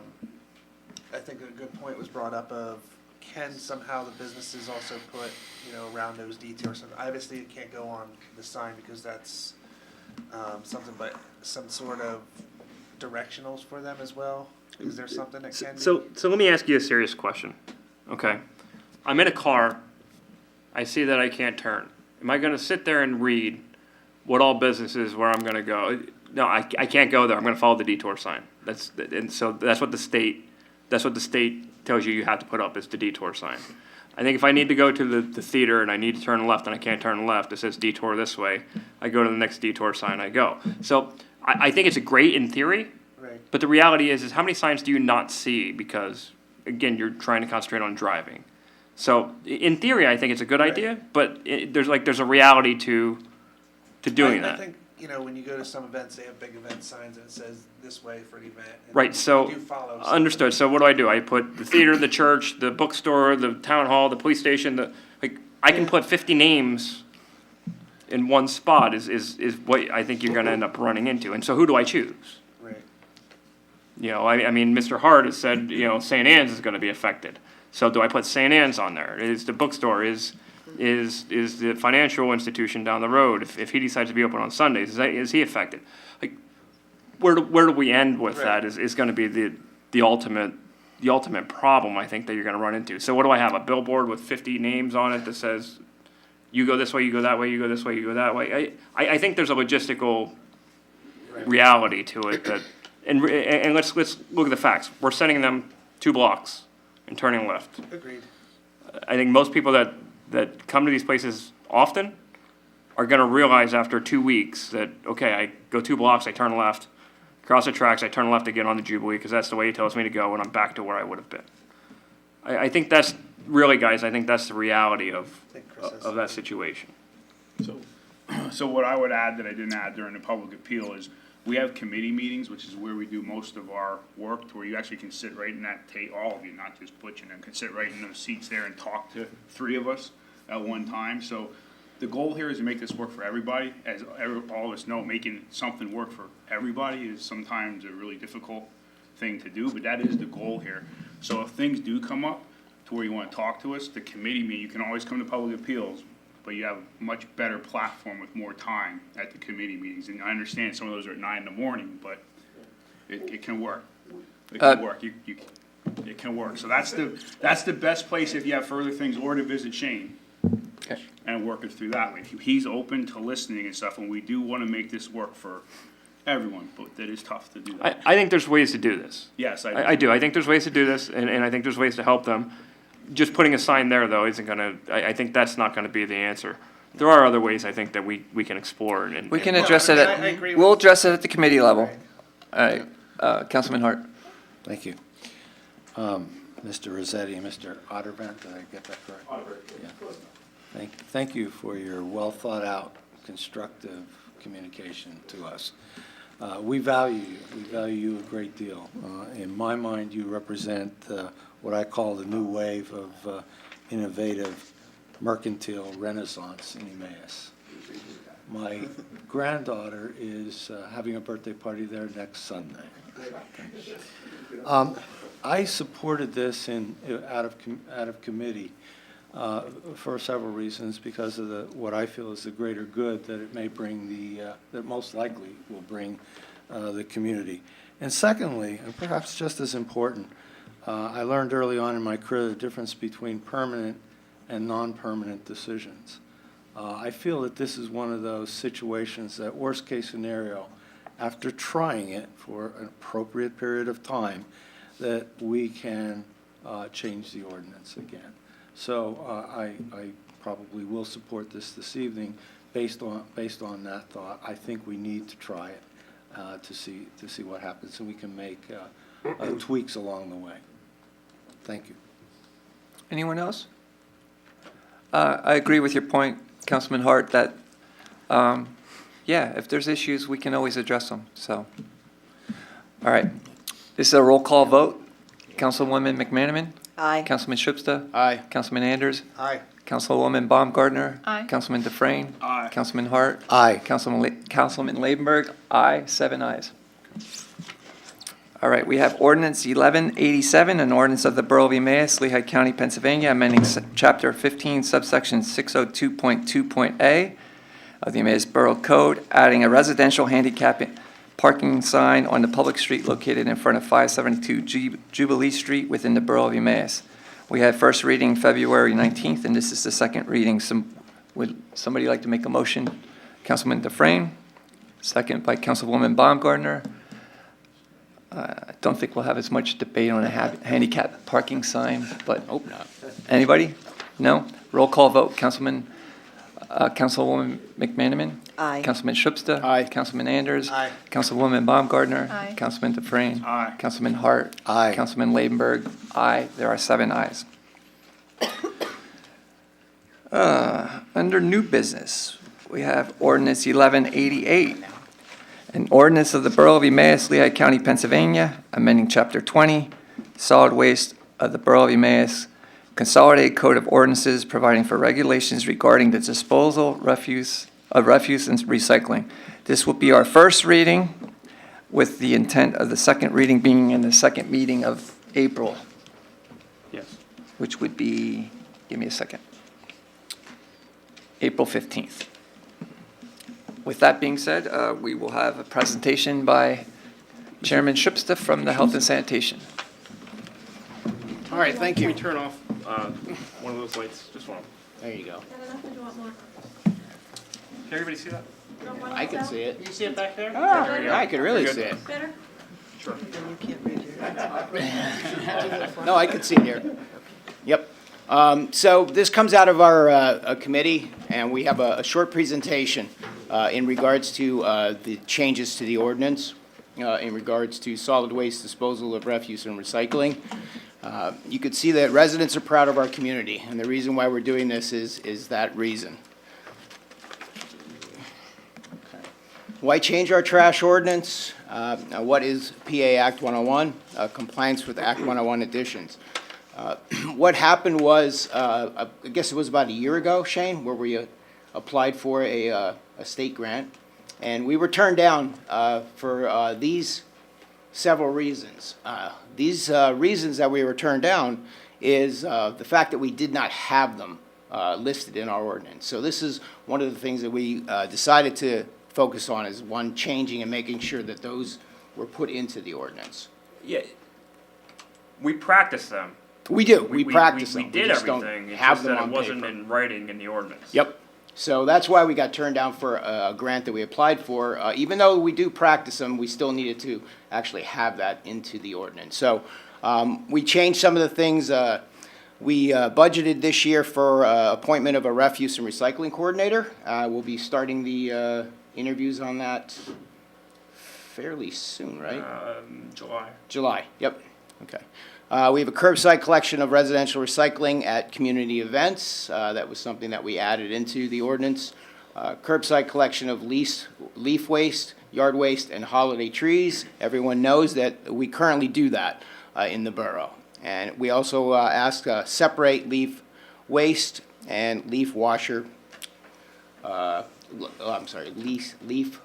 think a good point was brought up of, can somehow the businesses also put, around those detour signs? Obviously, it can't go on the sign because that's, something, but some sort of directionals for them as well? Is there something that can be? So let me ask you a serious question, okay? I'm in a car, I see that I can't turn. Am I gonna sit there and read what all businesses where I'm gonna go? No, I can't go there, I'm gonna follow the detour sign. And so that's what the state tells you have to put up, is the detour sign. I think if I need to go to the theater and I need to turn left and I can't turn left, it says detour this way, I go to the next detour sign, I go. So I think it's great in theory, Right. but the reality is how many signs do you not see because, again, you're trying to concentrate on driving. So in theory, I think it's a good Right. idea, but there's a reality to doing I that. think, when you go to some events, they have big event signs and it says this way for the event. and Right, so, you do follow understood. So what do? I put the theater, the church, the bookstore, the town hall, the police station, I can put 50 names in one spot is what I think you're gonna end up running into. And so who do I choose? Right. I mean, Mr. Hart has said, St. Anne's is gonna be affected. So do I put St. Anne's on there? Is the bookstore, is the financial institution down the road, if he decides to be open on Sundays, is he affected? Like, where do we end with that is gonna be the ultimate problem, I think, that you're gonna run into. So what do I have, a billboard with 50 names on it that says, you go this way, you go that way, you go this way, you go that way? I think there's a logistical reality to it that, and let's look at the facts. We're sending them 2 blocks and turning left. Agreed. I think most people that come to these places often are gonna realize after 2 weeks that, okay, I go 2 blocks, I turn left, cross the tracks, I turn left again on the Jubilee, because that's the way he tells me to go, and I'm back to where I would have been. I think that's, really, guys, I think that's the reality of that situation. So what I would add that I didn't add during the public appeal is, we have committee meetings, which is where we do most of our work, to where you actually can sit right in that all of you, not just Butch and them, can sit right in those seats there and talk to 3 of us at one time. So the goal here is to make this work for everybody. As all of us know, making something work for everybody is sometimes a really difficult thing to do, but that is the goal here. So if things do come up to where you wanna talk to us, the committee meeting, you can always come to public appeals, but you have a much better platform with more time at the committee meetings. And I understand some of those are at 9 in the morning, but it can work. It can work. It can work. So that's the best place if you have further things, or to visit Shane. Okay. And work it through that way. He's open to listening and stuff, and we do wanna make this work for everyone, but that is tough to do that. I think there's ways to do this. Yes, I do. I think there's ways to do this, and I think there's ways to help them. Just putting a sign there, though, isn't gonna, I think that's not gonna be the answer. There are other ways, I think, that we can explore and. We can and- address it I agree we'll with- address it at the committee level. All right, Councilman Hart. Thank you. Mr. Rossetti, Mr. Otterbein, did I get that correct? Yeah. Thank you for your well-thought-out, constructive communication to us. We value you a great deal. In my mind, you represent what I call the new wave of innovative mercantile renaissance in Emmaus. My granddaughter is having a birthday party there next Sunday. I supported this out of committee for several reasons, because of what I feel is the greater good that it may bring that most likely will bring the community. And secondly, and perhaps just as important, I learned early on in my career the difference between permanent and non-permanent decisions. I feel that this is one of those situations that, worst case scenario, after trying it for an appropriate period of time, that we can change the ordinance again. So I probably will support this evening based on that thought. I think we need to try it to see what happens, and we can make tweaks along the way. Thank you. Anyone else? I agree with your point, Councilman Hart, that, yeah, if there's issues, we can always address them, so. All right. This is a roll call vote. Councilwoman McManaman. Aye. Councilman Schubsta. Aye. Councilman Anders. Aye. Councilwoman Baumgartner. Aye. Councilman Dufresne. Aye. Councilman Hart. Aye. Councilman Labenberg. Aye, 7 ayes. All right, we have ordinance 1187, an ordinance of the Borough of Emmaus, Lehigh County, Pennsylvania, amending Chapter 15, subsection 602.2.a of the Emmaus Borough Code, adding a residential handicap parking sign on the public street located in front of 572 Jubilee Street within the Borough of Emmaus. We had first reading February 19th, and this is the second reading. Would somebody like to make a motion? Councilman Dufresne, second by Councilwoman Baumgartner. I don't think we'll have as much debate on a handicap parking sign, but Hope not. anybody? No? Roll call vote. Councilwoman McManaman. Aye. Councilman Schubsta. Aye. Councilman Anders. Aye. Councilwoman Baumgartner. Aye. Councilman Dufresne. Aye. Councilman Hart. Aye. Councilman Labenberg. Aye. There are 7 ayes. Under new business, we have ordinance 1188. An ordinance of the Borough of Emmaus, Lehigh County, Pennsylvania, amending Chapter 20, solid waste of the Borough of Emmaus, Consolidated Code of Ordinances, providing for regulations regarding the disposal of refuse and recycling. This will be our first reading, with the intent of the second reading being in the second meeting of April, Yes. which would be, give me a second, April 15th. With that being said, we will have a presentation by Chairman Schubsta from the Health and Sanitation. All right, thank Can we you. turn off one of those lights? Just one. There you go. Can everybody see that? I can see it. You see it back there? I can really You're see good. it. Better? Then you can't read your. No, I can see it here. Yep. So this comes out of our committee, and we have a short presentation in regards to the changes to the ordinance, in regards to solid waste disposal of refuse and recycling. You could see that residents are proud of our community, and the reason why we're doing this is that reason. Why change our trash ordinance? What is PA Act 101? Compliance with Act 101 additions. What happened was, I guess it was about a year ago, Shane, where we applied for a state grant, and we were turned down for these several reasons. These reasons that we were turned down is the fact that we did not have them listed in our ordinance. So this is one of the things that we decided to focus on, is one, changing and making sure that those were put into the ordinance. Yeah. We practice them. We do, we practice them. We did just don't everything. It's have just them that on it wasn't paper. in writing in the ordinance. Yep. So that's why we got turned down for a grant that we applied for. Even though we do practice them, we still needed to actually have that into the ordinance. So we changed some of the things. We budgeted this year for appointment of a refuse and recycling coordinator. We'll be starting the interviews on that fairly soon, right? July. July, yep, okay. We have a curbside collection of residential recycling at community events. That was something that we added into the ordinance. Curbside collection of leaf waste, yard waste, and holiday trees. Everyone knows that we currently do that in the borough. And we also ask separate leaf waste and leaf washer, leaf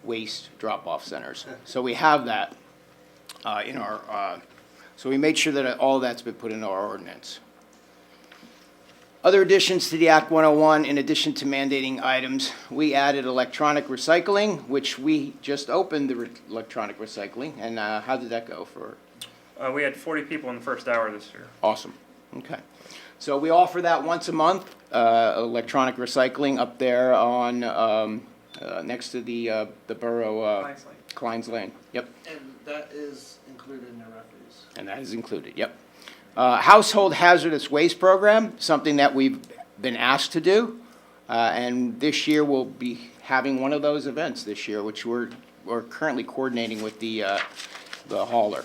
waste drop-off centers. So we have that in our, so we made sure that all that's been put into our ordinance. Other additions to the Act 101, in addition to mandating items, we added electronic recycling, which we just opened the electronic recycling. And how did that go for? We had 40 people in the first hour this year. Awesome. Okay. So we offer that once a month, electronic recycling up there on, next to the borough, Klein's Lane. Yep. And that is included in your refuse. And that is included, yep. Household hazardous waste program, something that we've been asked to do. And this year we'll be having one of those events this year, which we're currently coordinating with the hauler.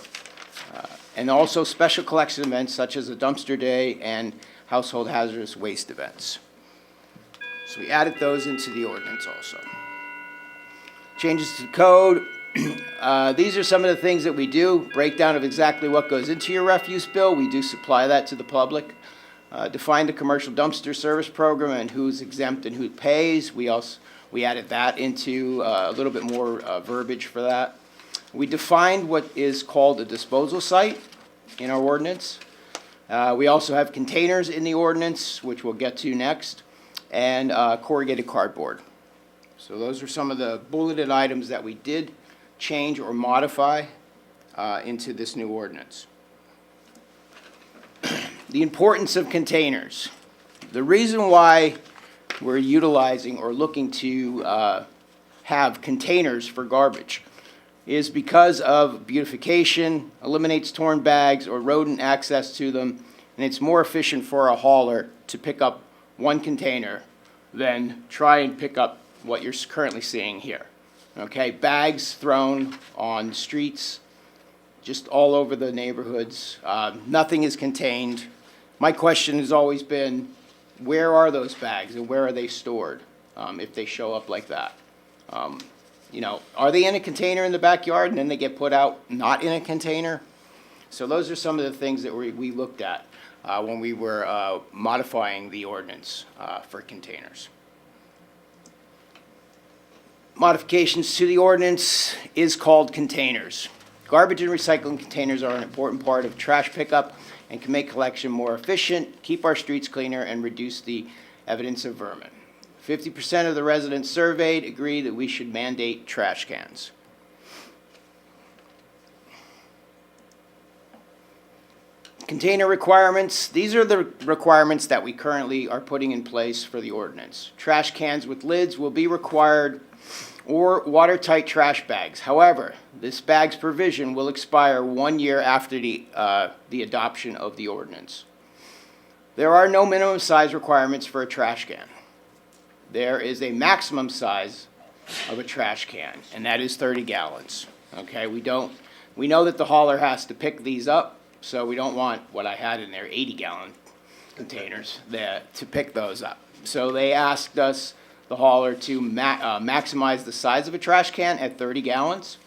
And also special collection events such as a dumpster day and household hazardous waste events. So we added those into the ordinance also. Changes to code, These are some of the things that we do, breakdown of exactly what goes into your refuse bill. We do supply that to the public. Define the commercial dumpster service program and who's exempt and who pays. We added that into a little bit more verbiage for that. We defined what is called a disposal site in our ordinance. We also have containers in the ordinance, which we'll get to next, and corrugated cardboard. So those are some of the bulleted items that we did change or modify into this new ordinance. The importance of containers. The reason why we're utilizing or looking to have containers for garbage is because of beautification, eliminates torn bags or rodent access to them, and it's more efficient for a hauler to pick up one container than try and pick up what you're currently seeing here. Okay, bags thrown on streets, just all over the neighborhoods. Nothing is contained. My question has always been, where are those bags and where are they stored if they show up like that? You know, are they in a container in the backyard and then they get put out not in a container? So those are some of the things that we looked at when we were modifying the ordinance for containers. Modifications to the ordinance is called containers. Garbage and recycling containers are an important part of trash pickup and can make collection more efficient, keep our streets cleaner, and reduce the evidence of vermin. 50% of the residents surveyed agree that we should mandate trash cans. Container requirements. These are the requirements that we currently are putting in place for the ordinance. Trash cans with lids will be required, or watertight trash bags. However, this bag's provision will expire 1 year after the adoption of the ordinance. There are no minimum size requirements for a trash can. There is a maximum size of a trash can, and that is 30 gallons. Okay, we know that the hauler has to pick these up, so we don't want what I had in there, 80-gallon containers there, to pick those up. So they asked us, the hauler, to maximize the size of a trash can at 30 gallons.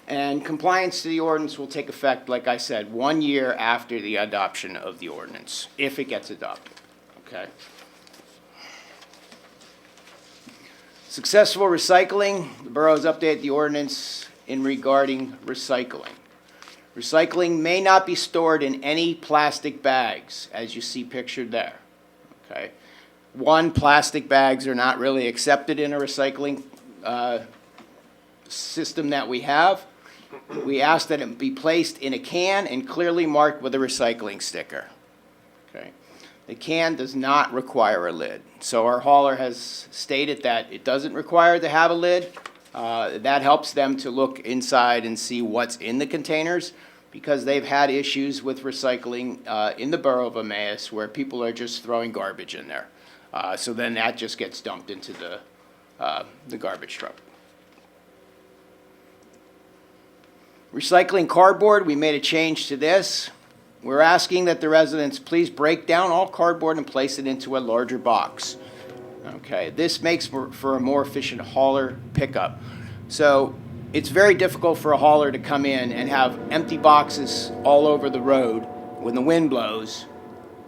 And compliance to the ordinance will take effect, like I said, 1 year after the adoption of the ordinance, if it gets adopted. Okay. Successful recycling. The borough has updated the ordinance in regarding recycling. Recycling may not be stored in any plastic bags, as you see pictured there. Okay. One, plastic bags are not really accepted in a recycling system that we have. We ask that it be placed in a can and clearly marked with a recycling sticker. Okay. The can does not require a lid. So our hauler has stated that it doesn't require to have a lid. That helps them to look inside and see what's in the containers, because they've had issues with recycling in the borough of Emmaus where people are just throwing garbage in there. So then that just gets dumped into the garbage truck. Recycling cardboard, we made a change to this. We're asking that the residents please break down all cardboard and place it into a larger box. Okay, this makes for a more efficient hauler pickup. So it's very difficult for a hauler to come in and have empty boxes all over the road when the wind blows,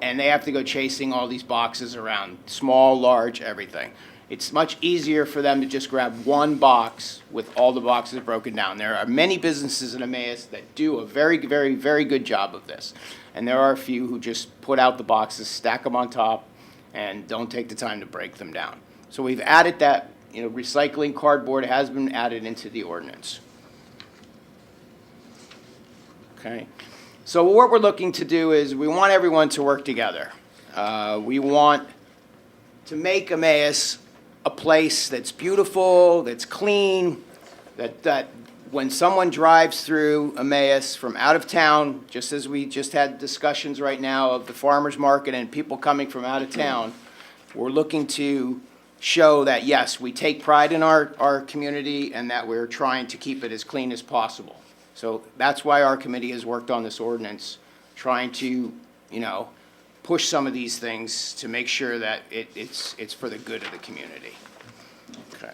and they have to go chasing all these boxes around, small, large, everything. It's much easier for them to just grab one box with all the boxes broken down. There are many businesses in Emmaus that do a very, very, very good job of this. And there are a few who just put out the boxes, stack them on top, and don't take the time to break them down. So we've added that, recycling cardboard has been added into the ordinance. Okay. So what we're looking to do is we want everyone to work together. We want to make Emmaus a place that's beautiful, that's clean, that when someone drives through Emmaus from out of town, just as we just had discussions right now of the farmers market and people coming from out of town, we're looking to show that, yes, we take pride in our community and that we're trying to keep it as clean as possible. So that's why our committee has worked on this ordinance, trying to, push some of these things to make sure that it's for the good of the community. Okay.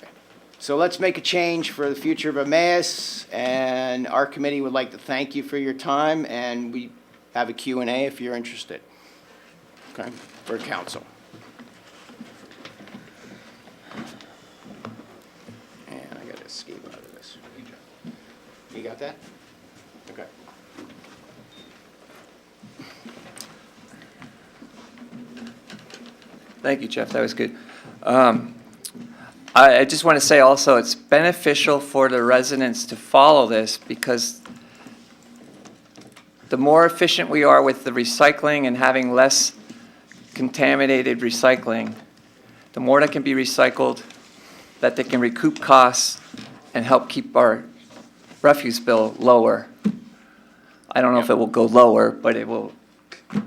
So let's make a change for the future of Emmaus, and our committee would like to thank you for your time, and we have a Q&A if you're interested. Okay, for council. And I gotta escape out of this. You got that? Okay. Thank you, Jeff. That was good. I just want to say also, it's beneficial for the residents to follow this because the more efficient we are with the recycling and having less contaminated recycling, the more that can be recycled, that they can recoup costs and help keep our refuse bill lower. I don't know if it will go lower, but it will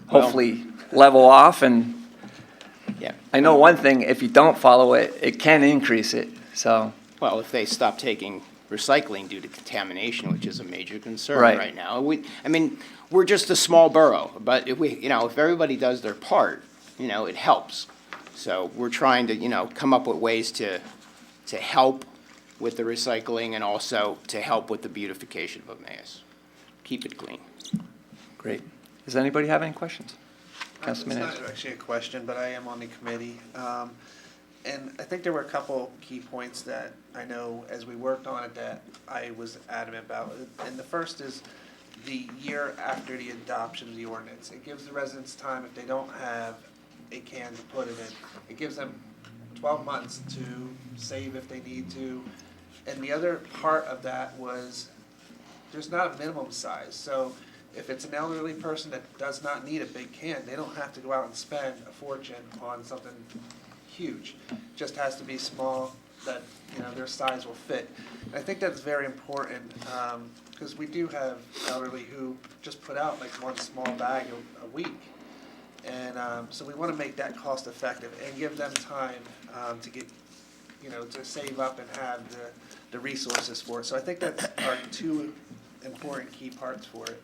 hopefully level off. And Yeah. I know one thing, if you don't follow it, it can increase it, so. Well, if they stop taking recycling due to contamination, which is a major concern Right. right now. I mean, we're just a small borough, but if if everybody does their part, it helps. So we're trying to, come up with ways to help with the recycling and also to help with the beautification of Emmaus. Keep it clean. Great. Does anybody have any questions? It's Councilman not Anderson? actually a question, but I am on the committee. And I think there were a couple key points that I know as we worked on it that I was adamant about. And the first is the year after the adoption of the ordinance. It gives the residents time, if they don't have a can to put it in, it gives them 12 months to save if they need to. And the other part of that was, there's not a minimum size. So if it's an elderly person that does not need a big can, they don't have to go out and spend a fortune on something huge. Just has to be small, that, their size will fit. And I think that's very important, because we do have elderly who just put out like one small bag a week. And so we want to make that cost effective and give them time to get, to save up and have the resources for it. So I think that's our two important key parts for it.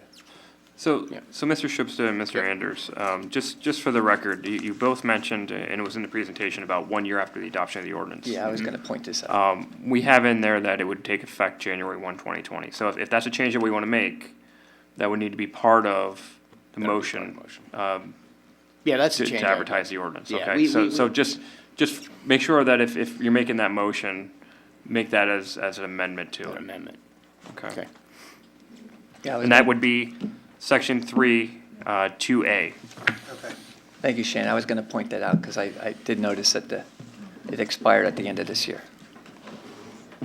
So Mr. Shubsta and Mr. Anders, just for the record, you both mentioned, and it was in the presentation, about 1 year after the adoption of the ordinance. Yeah, I was going to point this out. We have in there that it would take effect January 1, 2020. So if that's a change that we want to make, that would need to be part of the motion Yeah, that's a to change. advertise the ordinance, Yeah, okay? we- So just make sure that if you're making that motion, make that as an amendment to An it. amendment. Okay. Okay. Yeah, I was And that gonna- would be section 3, 2A. Okay. Thank you, Shane. I was going to point that out because I did notice that it expired at the end of this year.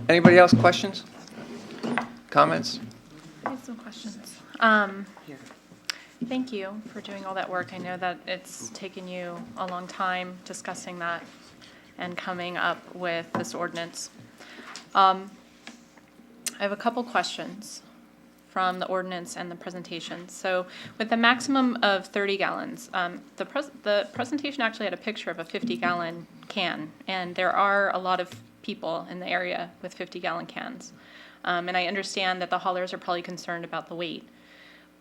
Anybody else questions? Comments? I have some questions. Thank you for doing all that work. I know that it's taken you a long time discussing that and coming up with this ordinance. I have a couple questions from the ordinance and the presentation. So with the maximum of 30 gallons, the presentation actually had a picture of a 50-gallon can, and there are a lot of people in the area with 50-gallon cans. And I understand that the haulers are probably concerned about the weight.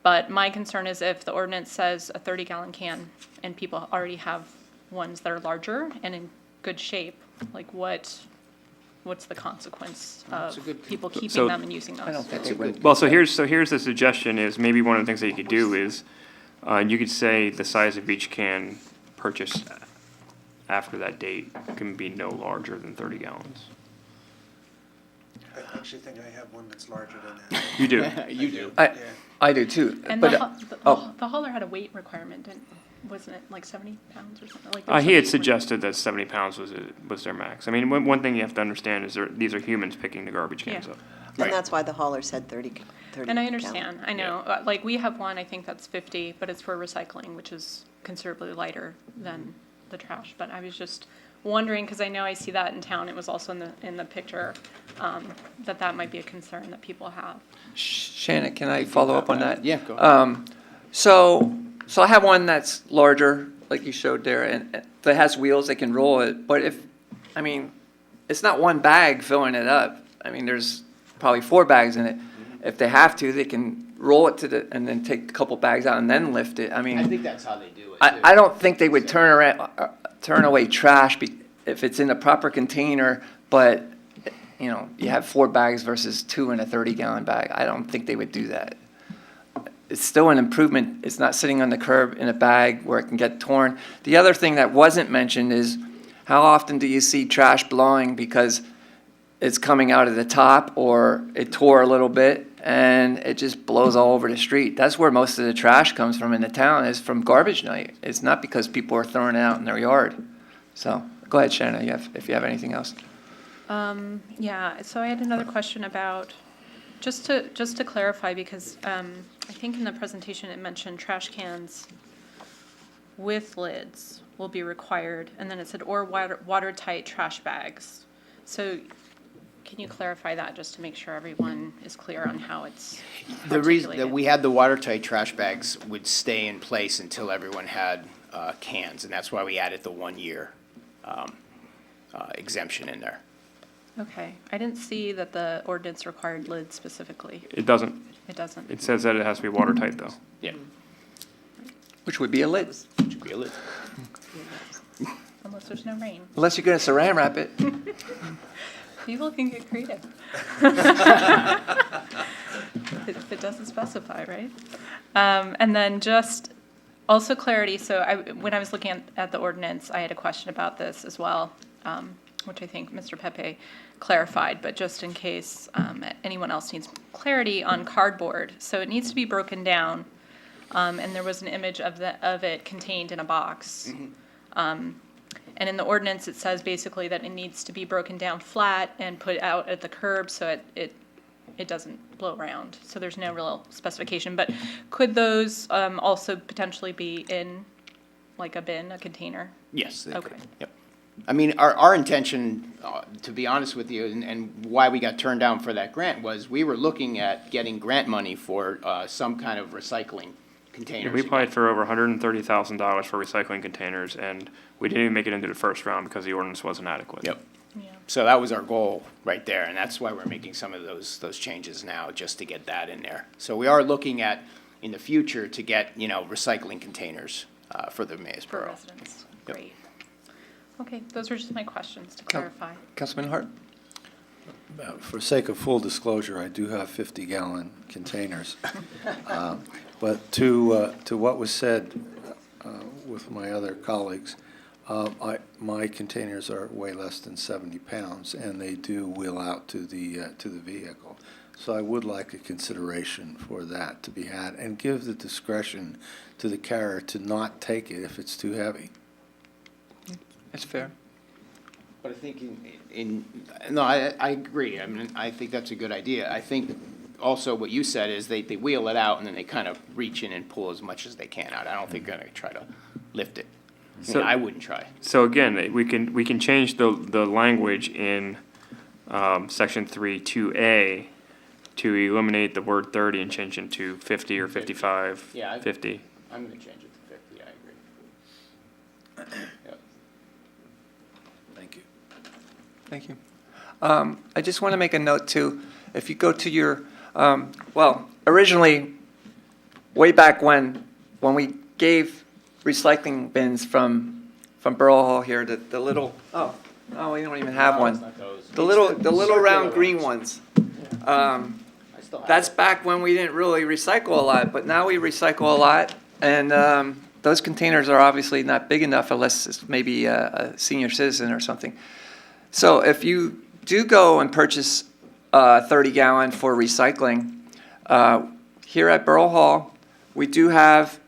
But my concern is if the ordinance says a 30-gallon can and people already have ones that are larger and in good shape, like what's the consequence of people keeping So- them and using those? I don't think they would. Well, so here's the suggestion is maybe one of the things that you could do is, you could say the size of each can purchased after that date can be no larger than 30 gallons. I actually think I have one that's larger than that. You do. You do. I do too. And But, the hauler had a weight requirement, wasn't it like 70 pounds or something? Like there was He had something- suggested that 70 pounds was their max. I mean, one thing you have to understand is these are humans picking the garbage cans Yeah. up. And that's why the hauler said 30 And I gallon. understand, I know, like, we have one, I think that's 50, but it's for recycling, which is considerably lighter than the trash. But I was just wondering, because I know I see that in town, it was also in the picture, that might be a concern that people have. Shannon, can I follow up on that? Yeah, go ahead. So I have one that's larger, like you showed there, and that has wheels that can roll it. But it's not one bag filling it up. I mean, there's probably 4 bags in it. If they have to, they can roll it and then take a couple bags out and then lift it. I mean, I think that's how they do it. I don't think they would turn away trash if it's in a proper container, but you know, you have 4 bags versus 2 in a 30-gallon bag. I don't think they would do that. It's still an improvement. It's not sitting on the curb in a bag where it can get torn. The other thing that wasn't mentioned is how often do you see trash blowing because it's coming out of the top or it tore a little bit and it just blows all over the street. That's where most of the trash comes from in the town, is from garbage night. It's not because people are throwing it out in their yard. So go ahead, Shannon, if you have anything else. Yeah, so I had another question about, just to clarify, because I think in the presentation it mentioned trash cans with lids will be required, and then it said, or watertight trash bags. So can you clarify that, just to make sure everyone is clear on how it's The reason that articulated? we had the watertight trash bags would stay in place until everyone had cans, and that's why we added the 1-year exemption in there. Okay, I didn't see that the ordinance required lids specifically. It doesn't. It doesn't. It says that it has to be watertight, though. Yeah. Which would be a lid, Should be a lid. Unless there's no rain. unless you're going to saran wrap it. People can get creative. If it doesn't specify, right? And then just also clarity, so when I was looking at the ordinance, I had a question about this as well, which I think Mr. Pepe clarified, but just in case anyone else needs clarity on cardboard. So it needs to be broken down, and there was an image of it contained in a box. And in the ordinance, it says basically that it needs to be broken down flat and put out at the curb so it doesn't blow around. So there's no real specification. But could those also potentially be in like a bin, a container? Yes, they could. Okay. Yep. I mean, our intention, to be honest with you, and why we got turned down for that grant was we were looking at getting grant money for some kind of recycling containers. Yeah, we applied for over $130,000 for recycling containers, and we didn't even make it into the first round because the ordinance wasn't adequate. Yep. Yeah. So that was our goal right there, and that's why we're making some of those changes now, just to get that in there. So we are looking at, in the future, to get, recycling containers for the Mays For Borough. residents, Yep. great. Okay, those are just my questions to clarify. Councilman Hart? For sake of full disclosure, I do have 50-gallon containers. But to what was said with my other colleagues, my containers are way less than 70 pounds, and they do wheel out to the vehicle. So I would like a consideration for that to be had, and give the discretion to the carrier to not take it if it's too heavy. That's fair. But I think no, I agree. I mean, I think that's a good idea. I think also what you said is they wheel it out and then they kind of reach in and pull as much as they can out. I don't think they're gonna try to lift it. So- I wouldn't try. So again, we can change the language in section 3(2)A to eliminate the word 30 and change it to 50 or 55, Yeah, 50. I'm gonna change it to 50, I agree. Yep. Thank you. Thank you. I just want to make a note too. If you go to your, originally, way back when we gave recycling bins from Borough Hall here, the little, we don't even have one. The little round green ones. I still have That's it. back when we didn't really recycle a lot, but now we recycle a lot. And those containers are obviously not big enough unless it's maybe a senior citizen or something. So if you do go and purchase a 30-gallon for recycling, here at Borough Hall, we do have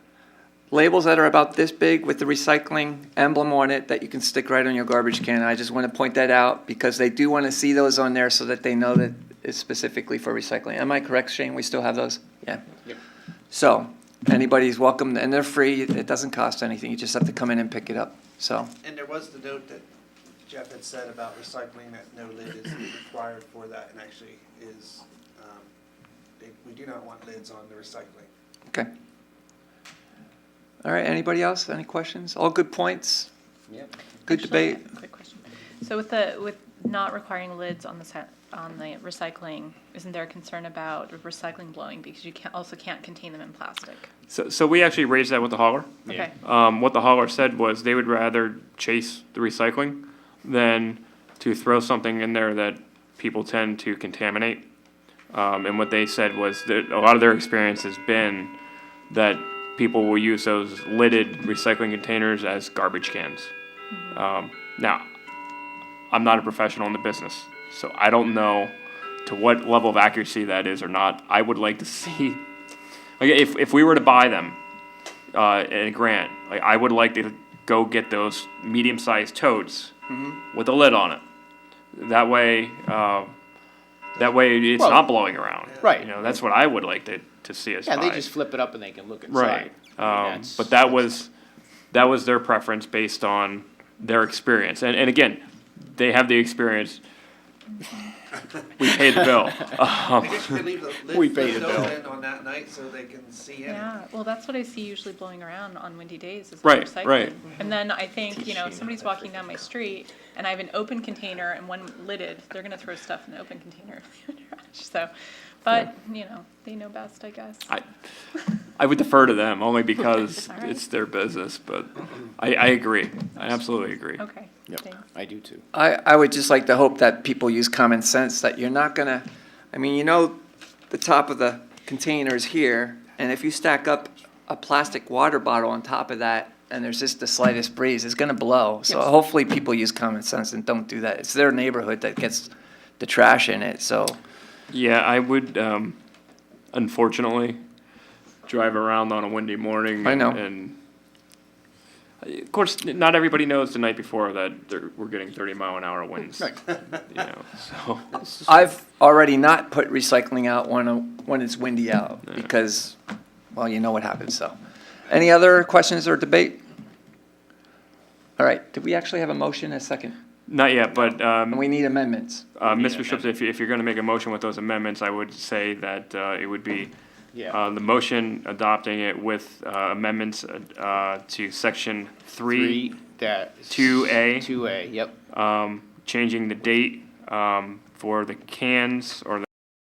labels that are about this big with the recycling emblem on it that you can stick right on your garbage can. I just want to point that out because they do want to see those on there so that they know that it's specifically for recycling. Am I correct, Shane? We still have those? Yeah. Yep. So anybody's welcome, and they're free. It doesn't cost anything. You just have to come in and pick it up. So, And there was the note that Jeff had said about recycling, that no lid is required for that, and actually is, we do not want lids on the recycling. okay. All right, anybody else? Any questions? All good points? Yep. Good Actually, debate? Quick question. So with not requiring lids on the recycling, isn't there a concern about recycling blowing because you also can't contain them in plastic? So we actually raised that with the hauler. Okay. What the hauler said was they would rather chase the recycling than to throw something in there that people tend to contaminate. And what they said was that a lot of their experience has been that people will use those lidded recycling containers as garbage cans. Now, I'm not a professional in the business, so I don't know to what level of accuracy that is or not. I would like to see, like, if we were to buy them in a grant, like, I would like to go get those medium-sized totes with a lid on it. That way it's Well, not blowing around. right. You know, that's what I would like to see us Yeah, they buy. just flip it up and they can look inside. Right. I mean, that's- But that was their preference based on their experience. And again, they have the experience. We paid the bill. I guess you could leave the We lid paid the bill. open on that night so they can see in. Yeah, well, that's what I see usually blowing around on windy days is Right, recycling. right. And then I think, you know, if somebody's walking down my street and I have an open container and one lidded, they're gonna throw stuff in the open container in the trash, so. But, you know, they know best, I guess. I would defer to them only because All right. it's their business, but I agree. I absolutely agree. Okay, Yep, thanks. I do too. I would just like to hope that people use common sense, that you're not gonna, I mean, you know, the top of the container is here, and if you stack up a plastic water bottle on top of that, and there's just the slightest breeze, it's gonna blow. So Yes. hopefully people use common sense and don't do that. It's their neighborhood that gets the trash in it, so. Yeah, I would, unfortunately, drive around on a windy morning. I know. And of course, not everybody knows the night before that we're getting 30-mile-an-hour winds. Right. You know, so. I've already not put recycling out when it's windy out, because, well, you know what happens, so. Any other questions or debate? All right, did we actually have a motion, a second? Not yet, but, And we need amendments. Mr. Schultz, if you're gonna make a motion with those amendments, I would say that, it would be, Yeah. the motion adopting it with, amendments, to section three, 2A, 2A, yep. changing the date, for the cans or the